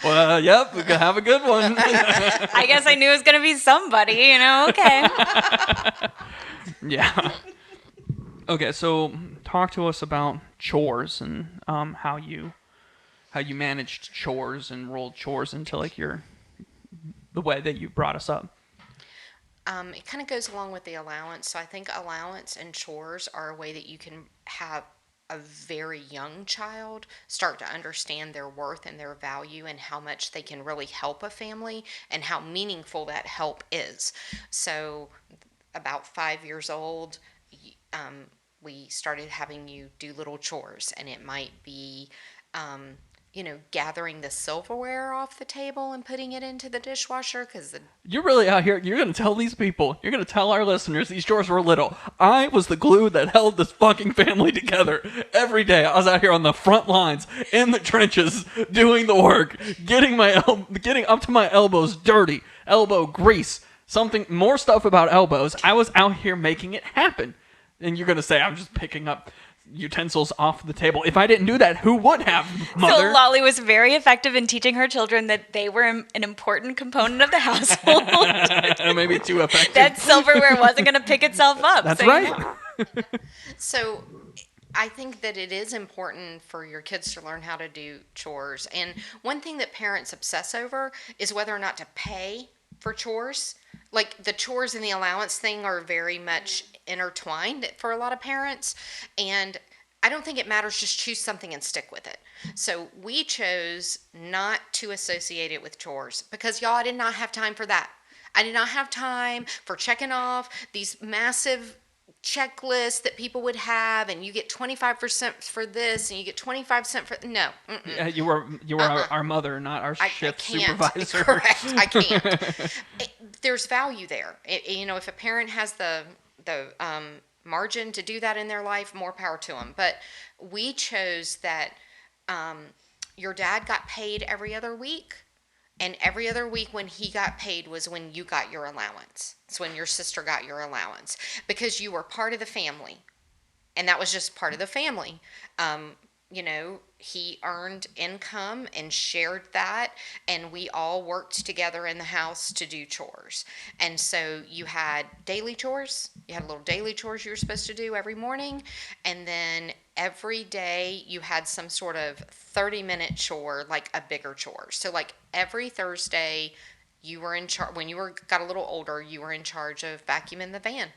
Well, yep. Have a good one. I guess I knew it was going to be somebody, you know, okay. Yeah. Okay, so talk to us about chores and how you managed chores and rolled chores into like the way that you brought us up. It kind of goes along with the allowance. So I think allowance and chores are a way that you can have a very young child start to understand their worth and their value and how much they can really help a family and how meaningful that help is. So about 5 years old, we started having you do little chores, and it might be gathering the silverware off the table and putting it into the dishwasher because You're really out here. You're going to tell these people. You're going to tell our listeners these chores were little. I was the glue that held this fucking family together every day. I was out here on the front lines, in the trenches, doing the work, getting up to my elbows dirty, elbow grease, something more stuff about elbows. I was out here making it happen. And you're going to say, I'm just picking up utensils off the table. If I didn't do that, who would have, mother? So Lolly was very effective in teaching her children that they were an important component of the household. Maybe too effective. That silverware wasn't going to pick itself up. That's so, right. So I think that it is important for your kids to learn how to do chores. And one thing that parents obsess over is whether or not to pay for chores. Like the chores and the allowance thing are very much intertwined for a lot of parents. And I don't think it matters. Just choose something and stick with it. So we chose not to associate it with chores because y'all, I did not have time for that. I did not have time for checking off these massive checklist that people would have, and you get 25% for this and you get 25% for no. Yeah, you were our mother, not our shift supervisor. Correct. I can't. There's value there. If a parent has the margin to do that in their life, more power to them. But we chose that your dad got paid every other week. And every other week when he got paid was when you got your allowance. It's when your sister got your allowance. Because you were part of the family. And that was just part of the family. He earned income and shared that. And we all worked together in the house to do chores. And so you had daily chores. You had little daily chores you were supposed to do every morning. And then every day you had some sort of 30-minute chore, like a bigger chore. So like every Thursday you were in charge when you were got a little older. You were in charge of vacuuming the van,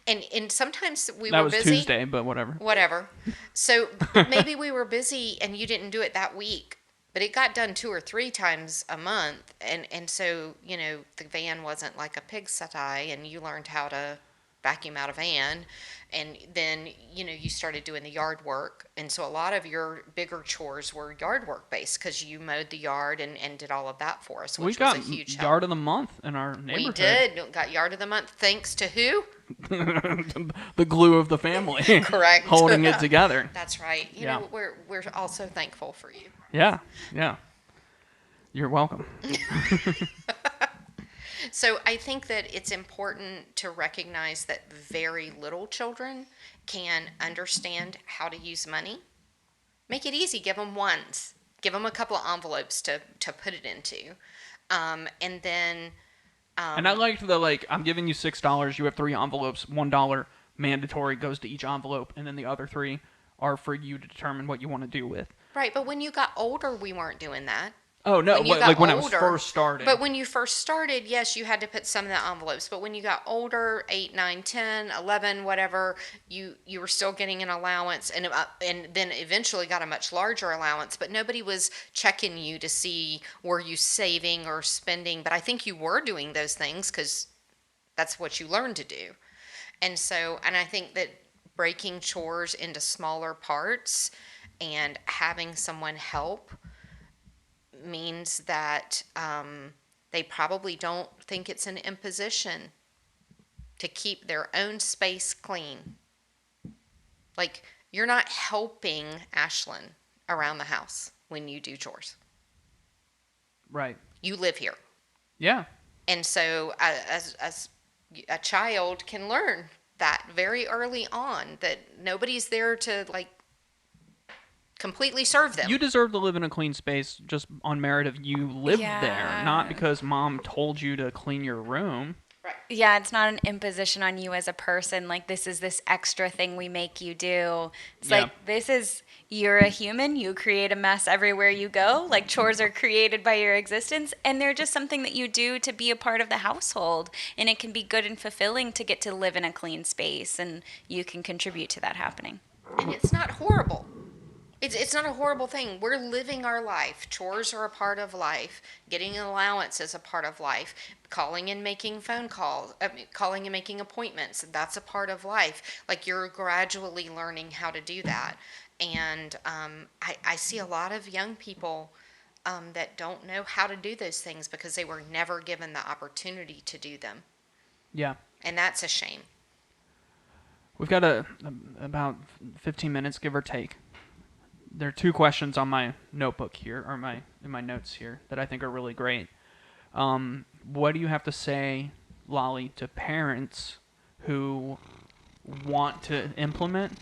and sometimes we That were was busy. Tuesday, but whatever. Whatever. So maybe we were busy and you didn't do it that week, but it got done 2 or 3 times a month, and so the van wasn't like a pigsty, and you learned how to vacuum out a van, and then you started doing the yard work, and so a lot of your bigger chores were yard work based because you mowed the yard and did all of that for us, We which was got a huge help. yard of the month in our neighborhood. We did got yard of the month thanks to who? The glue of the family. Correct. Holding it together. That's right. You Yeah. know, we're also thankful for you. Yeah, yeah. You're welcome. So I think that it's important to recognize that very little children can understand how to use money. Make it easy. Give them ones. Give them a couple of envelopes to put it into. And then... And I liked the, I'm giving you $6. You have 3 envelopes. $1 mandatory goes to each envelope, and then the other 3 are for you to determine what you want to do with. Right, but when you got older, we weren't doing that. Oh, no, When you got when I was older- first starting. But when you first started, yes, you had to put some in the envelopes. But when you got older, 8, 9, 10, 11, whatever, you were still getting an allowance, and then eventually got a much larger allowance. But nobody was checking you to see were you saving or spending. But I think you were doing those things because that's what you learned to do. And I think that breaking chores into smaller parts and having someone help means that they probably don't think it's an imposition to keep their own space clean. Like, you're not helping Ashlyn around the house when you do chores. Right. You live here. Yeah. And so as a child can learn that very early on, that nobody's there to completely serve them. You deserve to live in a clean space just on merit of you lived there, Yeah. not because mom told you to clean your room. Right. Yeah, it's not an imposition on you as a person. Like, this is this extra thing we make you do. It's Yeah. like, you're a human. You create a mess everywhere you go. Like, chores are created by your existence, and they're just something that you do to be a part of the household. And it can be good and fulfilling to get to live in a clean space, and you can contribute to that happening. And it's not horrible. It's not a horrible thing. We're living our life. Chores are a part of life. Getting an allowance is a part of life. Calling and making phone calls, calling and making appointments, that's a part of life. Like, you're gradually learning how to do that. And I see a lot of young people that don't know how to do those things because they were never given the opportunity to do them. Yeah. And that's a shame. We've got about 15 minutes, give or take. There are 2 questions on my notebook here, or in my notes here, that I think are really great. What do you have to say, Lolly, to parents who want to implement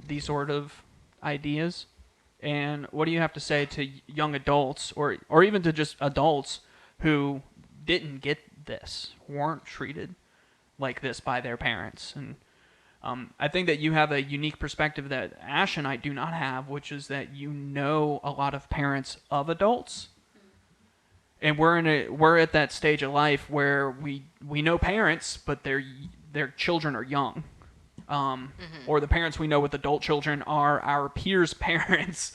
these sort of ideas? And what do you have to say to young adults, or even to just adults who didn't get this, weren't treated like this by their parents? And I think that you have a unique perspective that Ash and I do not have, which is that you know a lot of parents of adults, and we're at that stage of life where we know parents, but their children are young, or the parents we know with adult children are our peers' parents,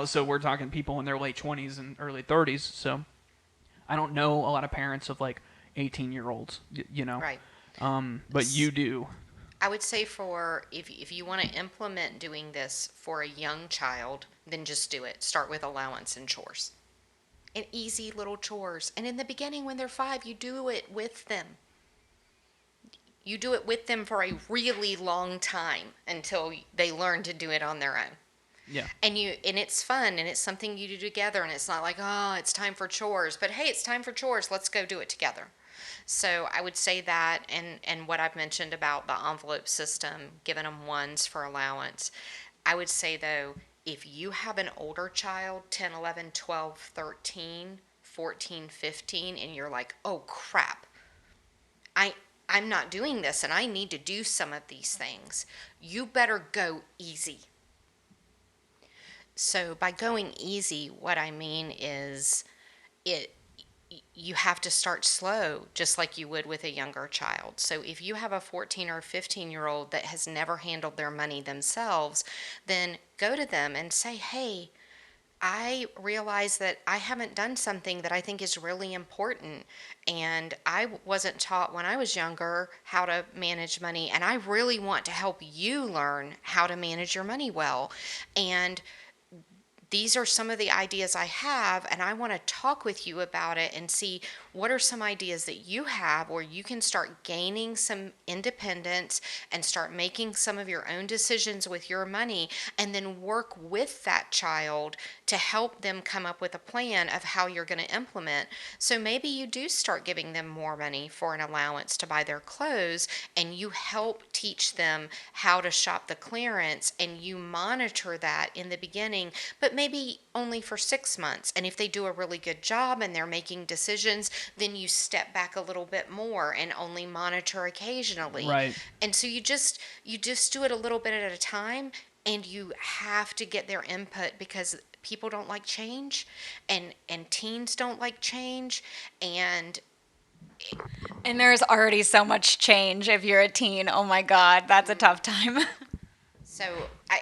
So we're talking people in their late 20s and early 30s. So I don't know a lot of parents of 18-year-olds, Right. But you do. I would say if you want to implement doing this for a young child, then just do it. Start with allowance and chores. And easy little chores. And in the beginning, when they're 5, you do it with them. You do it with them for a really long time until they learn to do it on their own. Yeah. And it's fun, and it's something you do together, and it's not like, oh, it's time for chores. But hey, it's time for chores. Let's go do it together. So I would say that, and what I've mentioned about the envelope system, giving them ones for allowance. I would say, though, if you have an older child, 10, 11, 12, 13, 14, 15, and you're like, oh, crap, I'm not doing this, and I need to do some of these things, you better go easy. So by going easy, what I mean is you have to start slow, just like you would with a younger child. So if you have a 14 or 15-year-old that has never handled their money themselves, then go to them and say, hey, I realize that I haven't done something that I think is really important. And I wasn't taught when I was younger how to manage money. And I really want to help you learn how to manage your money well. And these are some of the ideas I have, and I want to talk with you about it and see what are some ideas that you have where you can start gaining some independence and start making some of your own decisions with your money, and then work with that child to help them come up with a plan of how you're going to implement. So maybe you do start giving them more money for an allowance to buy their clothes, and you help teach them how to shop the clearance, and you monitor that in the beginning, but maybe only for 6 months. And if they do a really good job and they're making decisions, then you step back a little bit more and only monitor occasionally. Right. And so you just do it a little bit at a time, and you have to get their input because people don't like change, and teens don't like change, and And there's already so much change if you're a teen. Oh my God, that's a tough time. so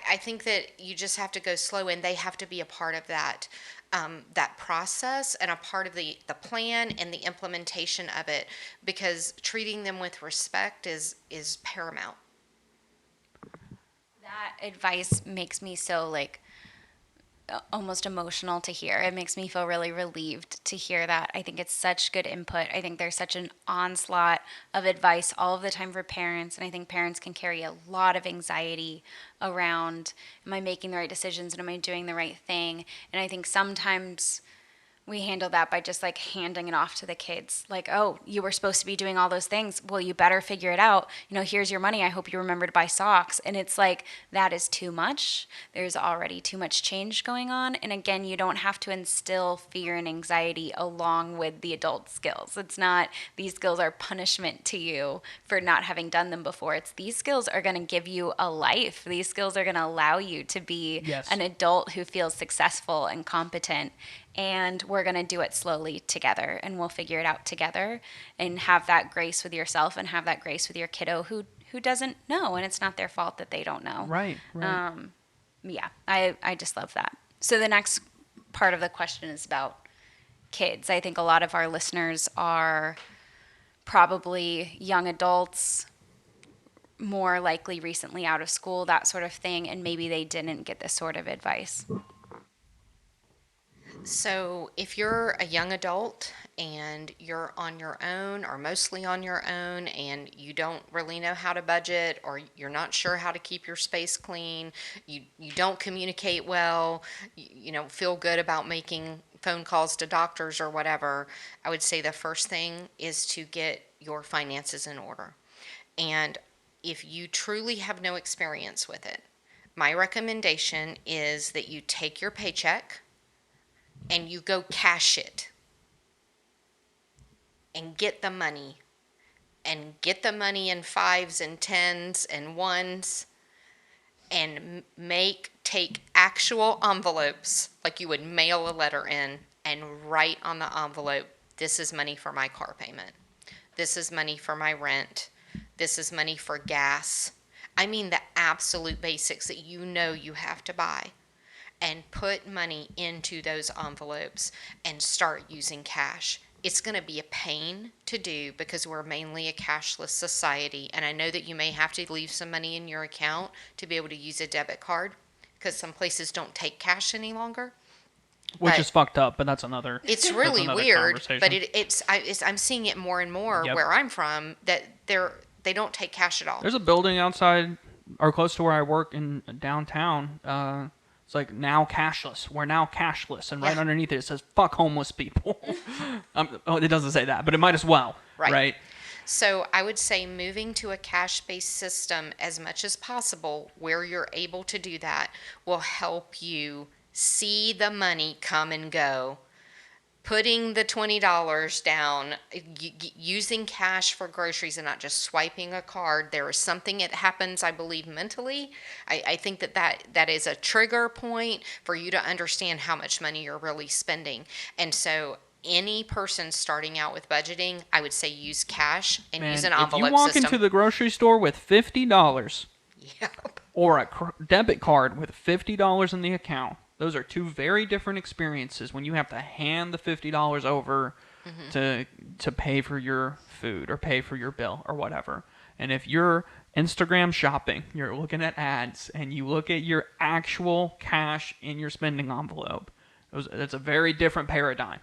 I think that you just have to go slow, and they have to be a part of that process and a part of the plan and the implementation of it, because treating them with respect is paramount. That advice makes me so like almost emotional to hear. It makes me feel really relieved to hear that. I think it's such good input. I think there's such an onslaught of advice all of the time for parents, and I think parents can carry a lot of anxiety around, am I making the right decisions and am I doing the right thing? And I think sometimes we handle that by just like handing it off to the kids. Like, oh, you were supposed to be doing all those things. Well, you better figure it out. Here's your money. I hope you remember to buy socks. And it's like, that is too much. There's already too much change going on. And again, you don't have to instill fear and anxiety along with the adult skills. It's not, these skills are punishment to you for not having done them before. It's, these skills are going to give you a life. These skills are going to allow you to be Yes. an adult who feels successful and competent. And we're going to do it slowly together, and we'll figure it out together, and have that grace with yourself and have that grace with your kiddo who doesn't know, and it's not their fault that they don't know. Right. Yeah, I just love that. So the next part of the question is about kids. I think a lot of our listeners are probably young adults, more likely recently out of school, that sort of thing, and maybe they didn't get this sort of advice. So, if you're a young adult and you're on your own or mostly on your own, and you don't really know how to budget, or you're not sure how to keep your space clean, you don't communicate well, you don't feel good about making phone calls to doctors or whatever, I would say the first thing is to get your finances in order. And if you truly have no experience with it, my recommendation is that you take your paycheck and you go cash it and get the money, and get the money in fives and tens and ones, and take actual envelopes like you would mail a letter in, and write on the envelope, this is money for my car payment, this is money for my rent, this is money for gas. I mean the absolute basics that you have to buy, and put money into those envelopes and start using cash. It's going to be a pain to do because we're mainly a cashless society. And I know that you may have to leave some money in your account to be able to use a debit card, because some places don't take cash any longer. Which But is fucked up, but that's another. it's really another weird, conversation. but I'm seeing it more and more Yep. where I'm from, that they don't take cash at all. There's a building outside or close to where I work in downtown. It's like, now cashless. We're now cashless, and right Yeah. underneath it says "fuck homeless people." It doesn't say that, but it might as well. Right. So I would say moving to a cash-based system as much as possible, where you're able to do that, will help you see the money come and go. Putting the $20 down, using cash for groceries and not just swiping a card. There is something that happens, I believe, mentally. I think that is a trigger point for you to understand how much money you're really spending. And so any person starting out with budgeting, I would say use cash and use Man, an if you envelope walk system. into the grocery store with $50 Yep. or a debit card with $50 in the account, those are two very different experiences when you have to hand the $50 over to pay for your food or pay for your bill or whatever. And if you're Instagram shopping, you're looking at ads, and you look at your actual cash in your spending envelope, that's a very different paradigm.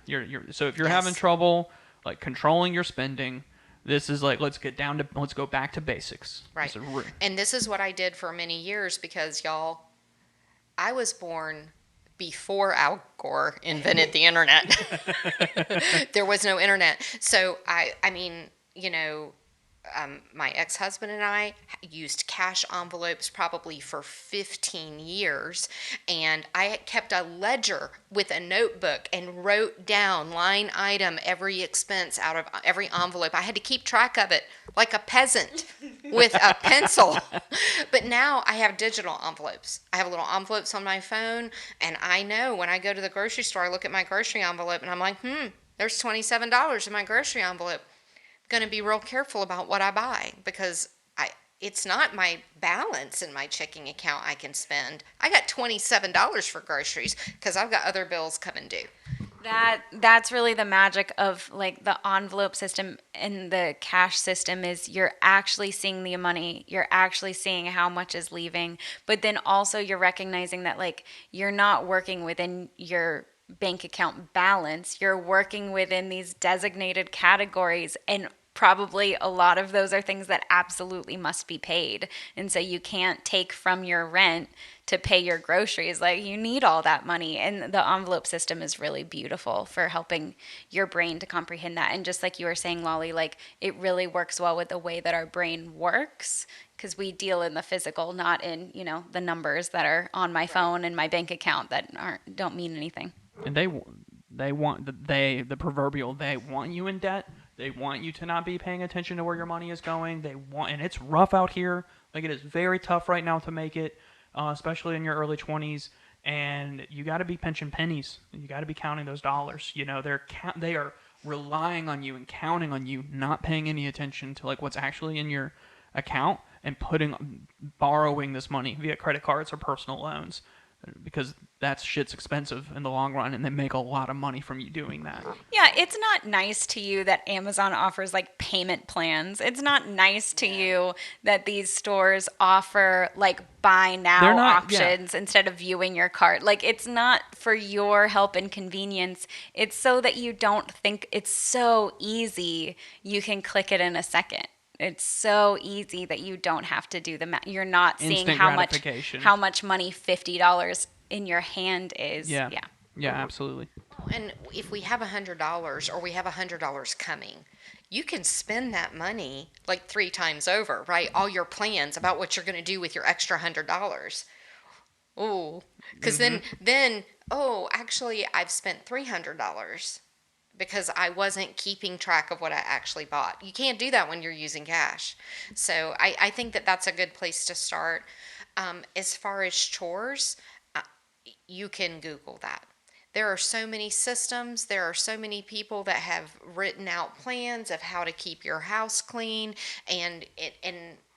So if you're having Yes. trouble like controlling your spending, this is like let's go back to basics. Right. This is And this is what I did for many years because, y'all, I was born before Al Gore invented the internet. There was no internet. So I mean, my ex-husband and I used cash envelopes probably for 15 years, and I kept a ledger with a notebook and wrote down line item every expense out of every envelope. I had to keep track of it like a peasant with a pencil. But now I have digital envelopes. I have little envelopes on my phone, and I know when I go to the grocery store, I look at my grocery envelope and I'm like, there's $27 in my grocery envelope. Going to be real careful about what I buy because it's not my balance in my checking account I can spend. I got $27 for groceries because I've got other bills coming due. That's really the magic of like the envelope system and the cash system is you're actually seeing the money, you're actually seeing how much is leaving, but then also you're recognizing that like you're not working within your bank account balance, you're working within these designated categories, and probably a lot of those are things that absolutely must be paid. And so you can't take from your rent to pay your groceries. Like you need all that money. And the envelope system is really beautiful for helping your brain to comprehend that. And just like you were saying, Lolly, like it really works well with the way that our brain works because we deal in the physical, not in, the numbers that are on my phone and my bank account that don't mean anything. And the proverbial they want you in debt. They want you to not be paying attention to where your money is going. And it's rough out here. Like it is very tough right now to make it, especially in your early 20s. And you got to be pinching pennies. You got to be counting those dollars. They are relying on you and counting on you, not paying any attention to like what's actually in your account and borrowing this money via credit cards or personal loans. Because that shit's expensive in the long run, and they make a lot of money from you doing that. Yeah, it's not nice to you that Amazon offers like payment plans. It's not nice to you that these stores offer like buy now options instead of viewing your cart. Like it's not for your help and convenience. It's so that you don't think it's so easy. You can click it in a second. It's so easy that you don't have to do the math. You're not seeing Instant how gratification. much money $50 in your hand is. Yeah, absolutely. And if we have $100 or we have $100 coming, you can spend that money like 3 times over, right? All your plans about what you're going to do with your extra $100. Oh, because then, actually, I've spent $300 because I wasn't keeping track of what I actually bought. You can't do that when you're using cash. So I think that that's a good place to start. As far as chores, you can Google that. There are so many systems. There are so many people that have written out plans of how to keep your house clean, and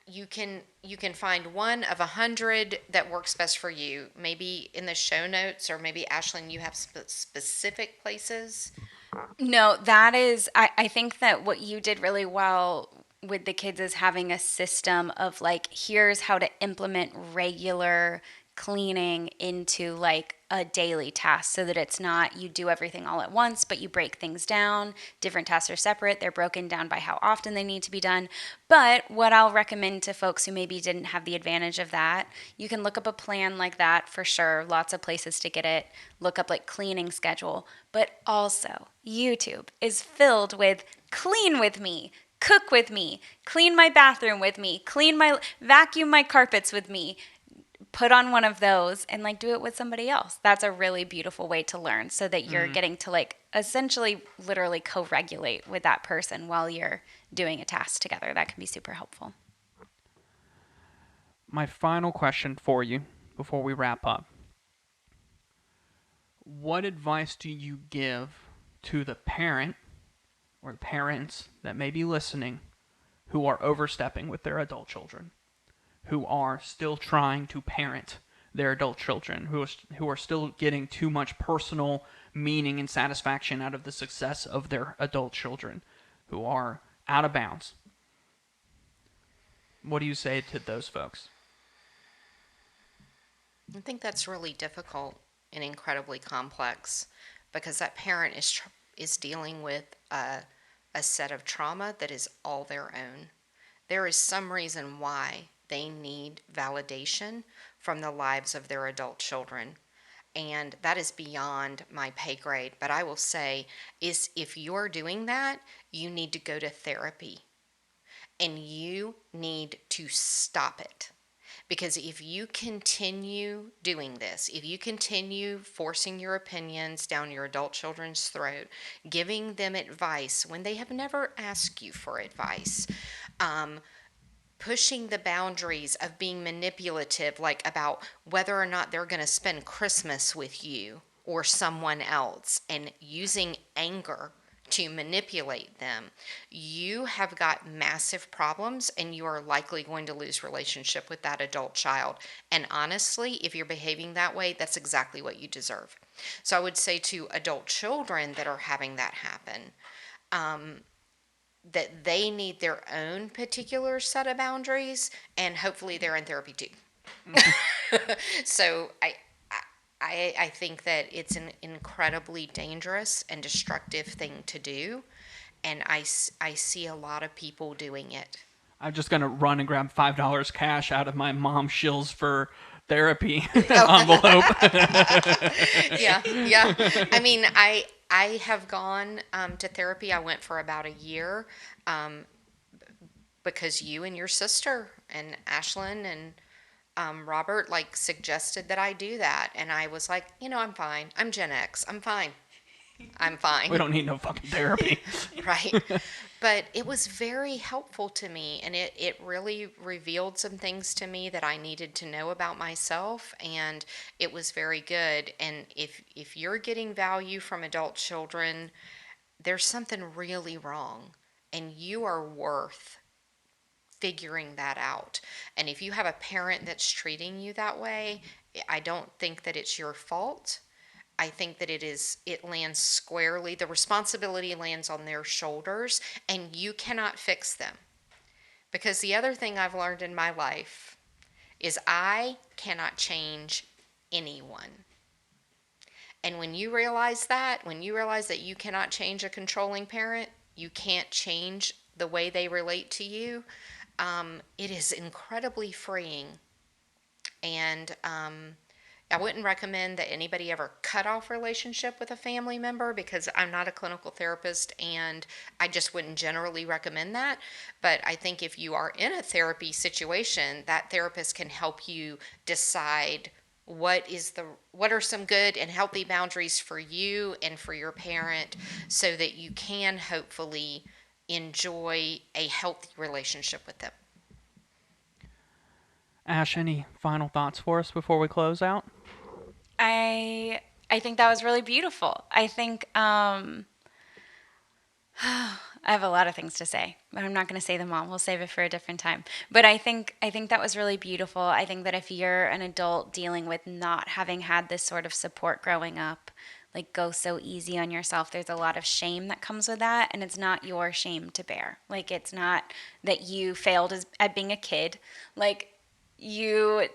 you can find one of 100 that works best for you. Maybe in the show notes, or maybe Ashlyn, you have specific places. No, that is, I think that what you did really well with the kids is having a system of like, here's how to implement regular cleaning into like a daily task so that it's not you do everything all at once, but you break things down. Different tasks are separate. They're broken down by how often they need to be done. But what I'll recommend to folks who maybe didn't have the advantage of that, you can look up a plan like that for sure. Lots of places to get it. Look up like cleaning schedule. But also, YouTube is filled with clean with me, cook with me, clean my bathroom with me, vacuum my carpets with me. Put on one of those and like do it with somebody else. That's a really beautiful way to learn so that you're getting to like essentially literally co-regulate with that person while you're doing a task together. That can be super helpful. My final question for you before we wrap up. What advice do you give to the parent or the parents that may be listening who are overstepping with their adult children, who are still trying to parent their adult children, who are still getting too much personal meaning and satisfaction out of the success of their adult children, who are out of bounds? What do you say to those folks? I think that's really difficult and incredibly complex because that parent is dealing with a set of trauma that is all their own. There is some reason why they need validation from the lives of their adult children. And that is beyond my pay grade. But I will say is if you're doing that, you need to go to therapy and you need to stop it. Because if you continue doing this, if you continue forcing your opinions down your adult children's throat, giving them advice when they have never asked you for advice, pushing the boundaries of being manipulative, like about whether or not they're going to spend Christmas with you or someone else, and using anger to manipulate them, you have got massive problems and you are likely going to lose relationship with that adult child. And honestly, if you're behaving that way, that's exactly what you deserve. So I would say to adult children that are having that happen, that they need their own particular set of boundaries, and hopefully they're in therapy too. So I think that it's an incredibly dangerous and destructive thing to do, and I see a lot of people doing it. I'm just going to run and grab $5 cash out of my mom shills for therapy envelope. Yeah. I mean, I have gone to therapy. I went for about a year because you and your sister and Ashlyn and Robert like suggested that I do that, and I was like, I'm fine. I'm Gen X. I'm fine. We don't need no fucking therapy. Right. But it was very helpful to me, and it really revealed some things to me that I needed to know about myself, and it was very good. And if you're getting value from adult children, there's something really wrong, and you are worth figuring that out. And if you have a parent that's treating you that way, I don't think that it's your fault. I think that it lands squarely. The responsibility lands on their shoulders, and you cannot fix them. Because the other thing I've learned in my life is I cannot change anyone. And when you realize that you cannot change a controlling parent, you can't change the way they relate to you, it is incredibly freeing. And I wouldn't recommend that anybody ever cut off relationship with a family member because I'm not a clinical therapist and I just wouldn't generally recommend that. But I think if you are in a therapy situation, that therapist can help you decide what are some good and healthy boundaries for you and for your parent so that you can hopefully enjoy a healthy relationship with them. Ash, any final thoughts for us before we close out? I think that was really beautiful. I think I have a lot of things to say, but I'm not going to say them all. We'll save it for a different time. But I think that was really beautiful. I think that if you're an adult dealing with not having had this sort of support growing up, like go so easy on yourself. There's a lot of shame that comes with that, and it's not your shame to bear. Like it's not that you failed at being a kid. Like you're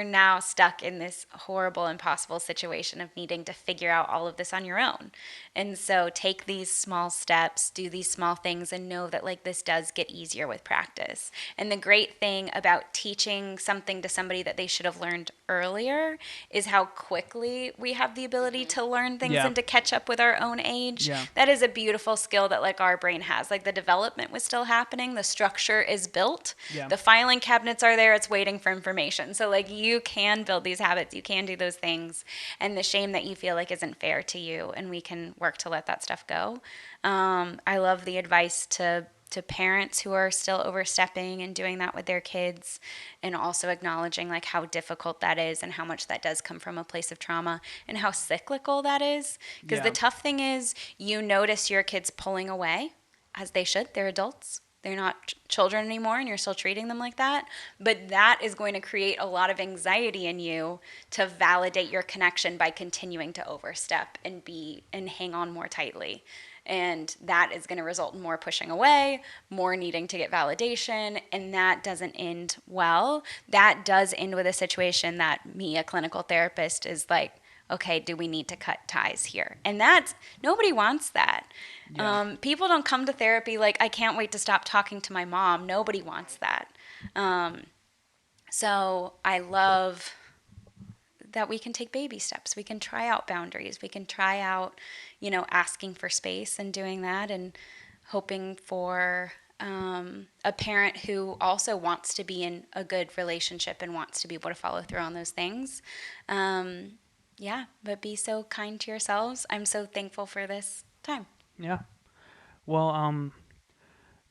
now stuck in this horrible, impossible situation of needing to figure out all of this on your own. And so take these small steps, do these small things, and know that like this does get easier with practice. And the great thing about teaching something to somebody that they should have learned earlier is how quickly we have the ability to learn things and to catch up with our own age. Yeah. That is a beautiful skill that like our brain has. Like the development was still happening. The structure is built. Yeah. The filing cabinets are there. It's waiting for information. So like you can build these habits. You can do those things. And the shame that you feel like isn't fair to you. And we can work to let that stuff go. I love the advice to to parents who are still overstepping and doing that with their kids, and also acknowledging like how difficult that is and how much that does come from a place of trauma and how cyclical that is. Because the tough thing is you notice your kids pulling away, as they should. They're adults. They're not children anymore, and you're still treating them like that. But that is going to create a lot of anxiety in you to validate your connection by continuing to overstep and hang on more tightly. And that is going to result in more pushing away, more needing to get validation, and that doesn't end well. That does end with a situation that me, a clinical therapist, is like, okay, do we need to cut ties here? And nobody wants that. Yeah. People don't come to therapy like, I can't wait to stop talking to my mom. Nobody wants that. So I love that we can take baby steps. We can try out boundaries. We can try out, asking for space and doing that, and hoping for a parent who also wants to be in a good relationship and wants to be able to follow through on those things. But be so kind to yourselves. I'm so thankful for this time. Yeah. Well,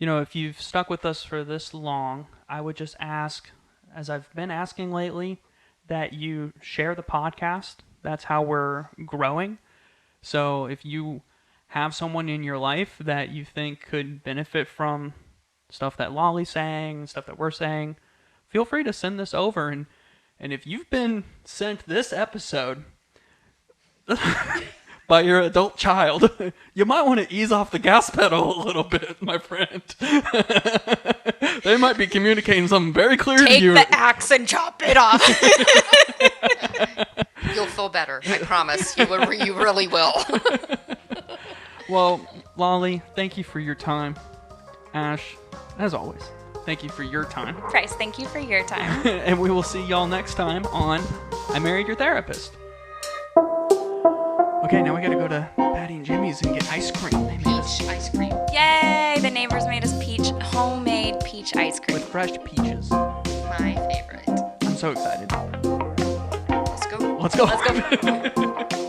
if you've stuck with us for this long, I would just ask, as I've been asking lately, that you share the podcast. That's how we're growing. So if you have someone in your life that you think could benefit from stuff that Lolly's saying, stuff that we're saying, feel free to send this over. And if you've been sent this episode by your adult child, you might want to ease off the gas pedal a little bit, my friend. They might be communicating something very clear to you. Take the axe and chop it off. You'll feel better. I promise. You really will. Well, Lolly, thank you for your time. Ash, as always, thank you for your time. Price, thank you for your time. And we will see y'all next time on I Married Your Therapist. Okay, now we gotta go to Patty and Jimmy's and get ice cream. Peach ice cream. Yay! The neighbors made us homemade peach ice cream. With fresh peaches. My favorite. I'm so excited. Let's go. Let's go.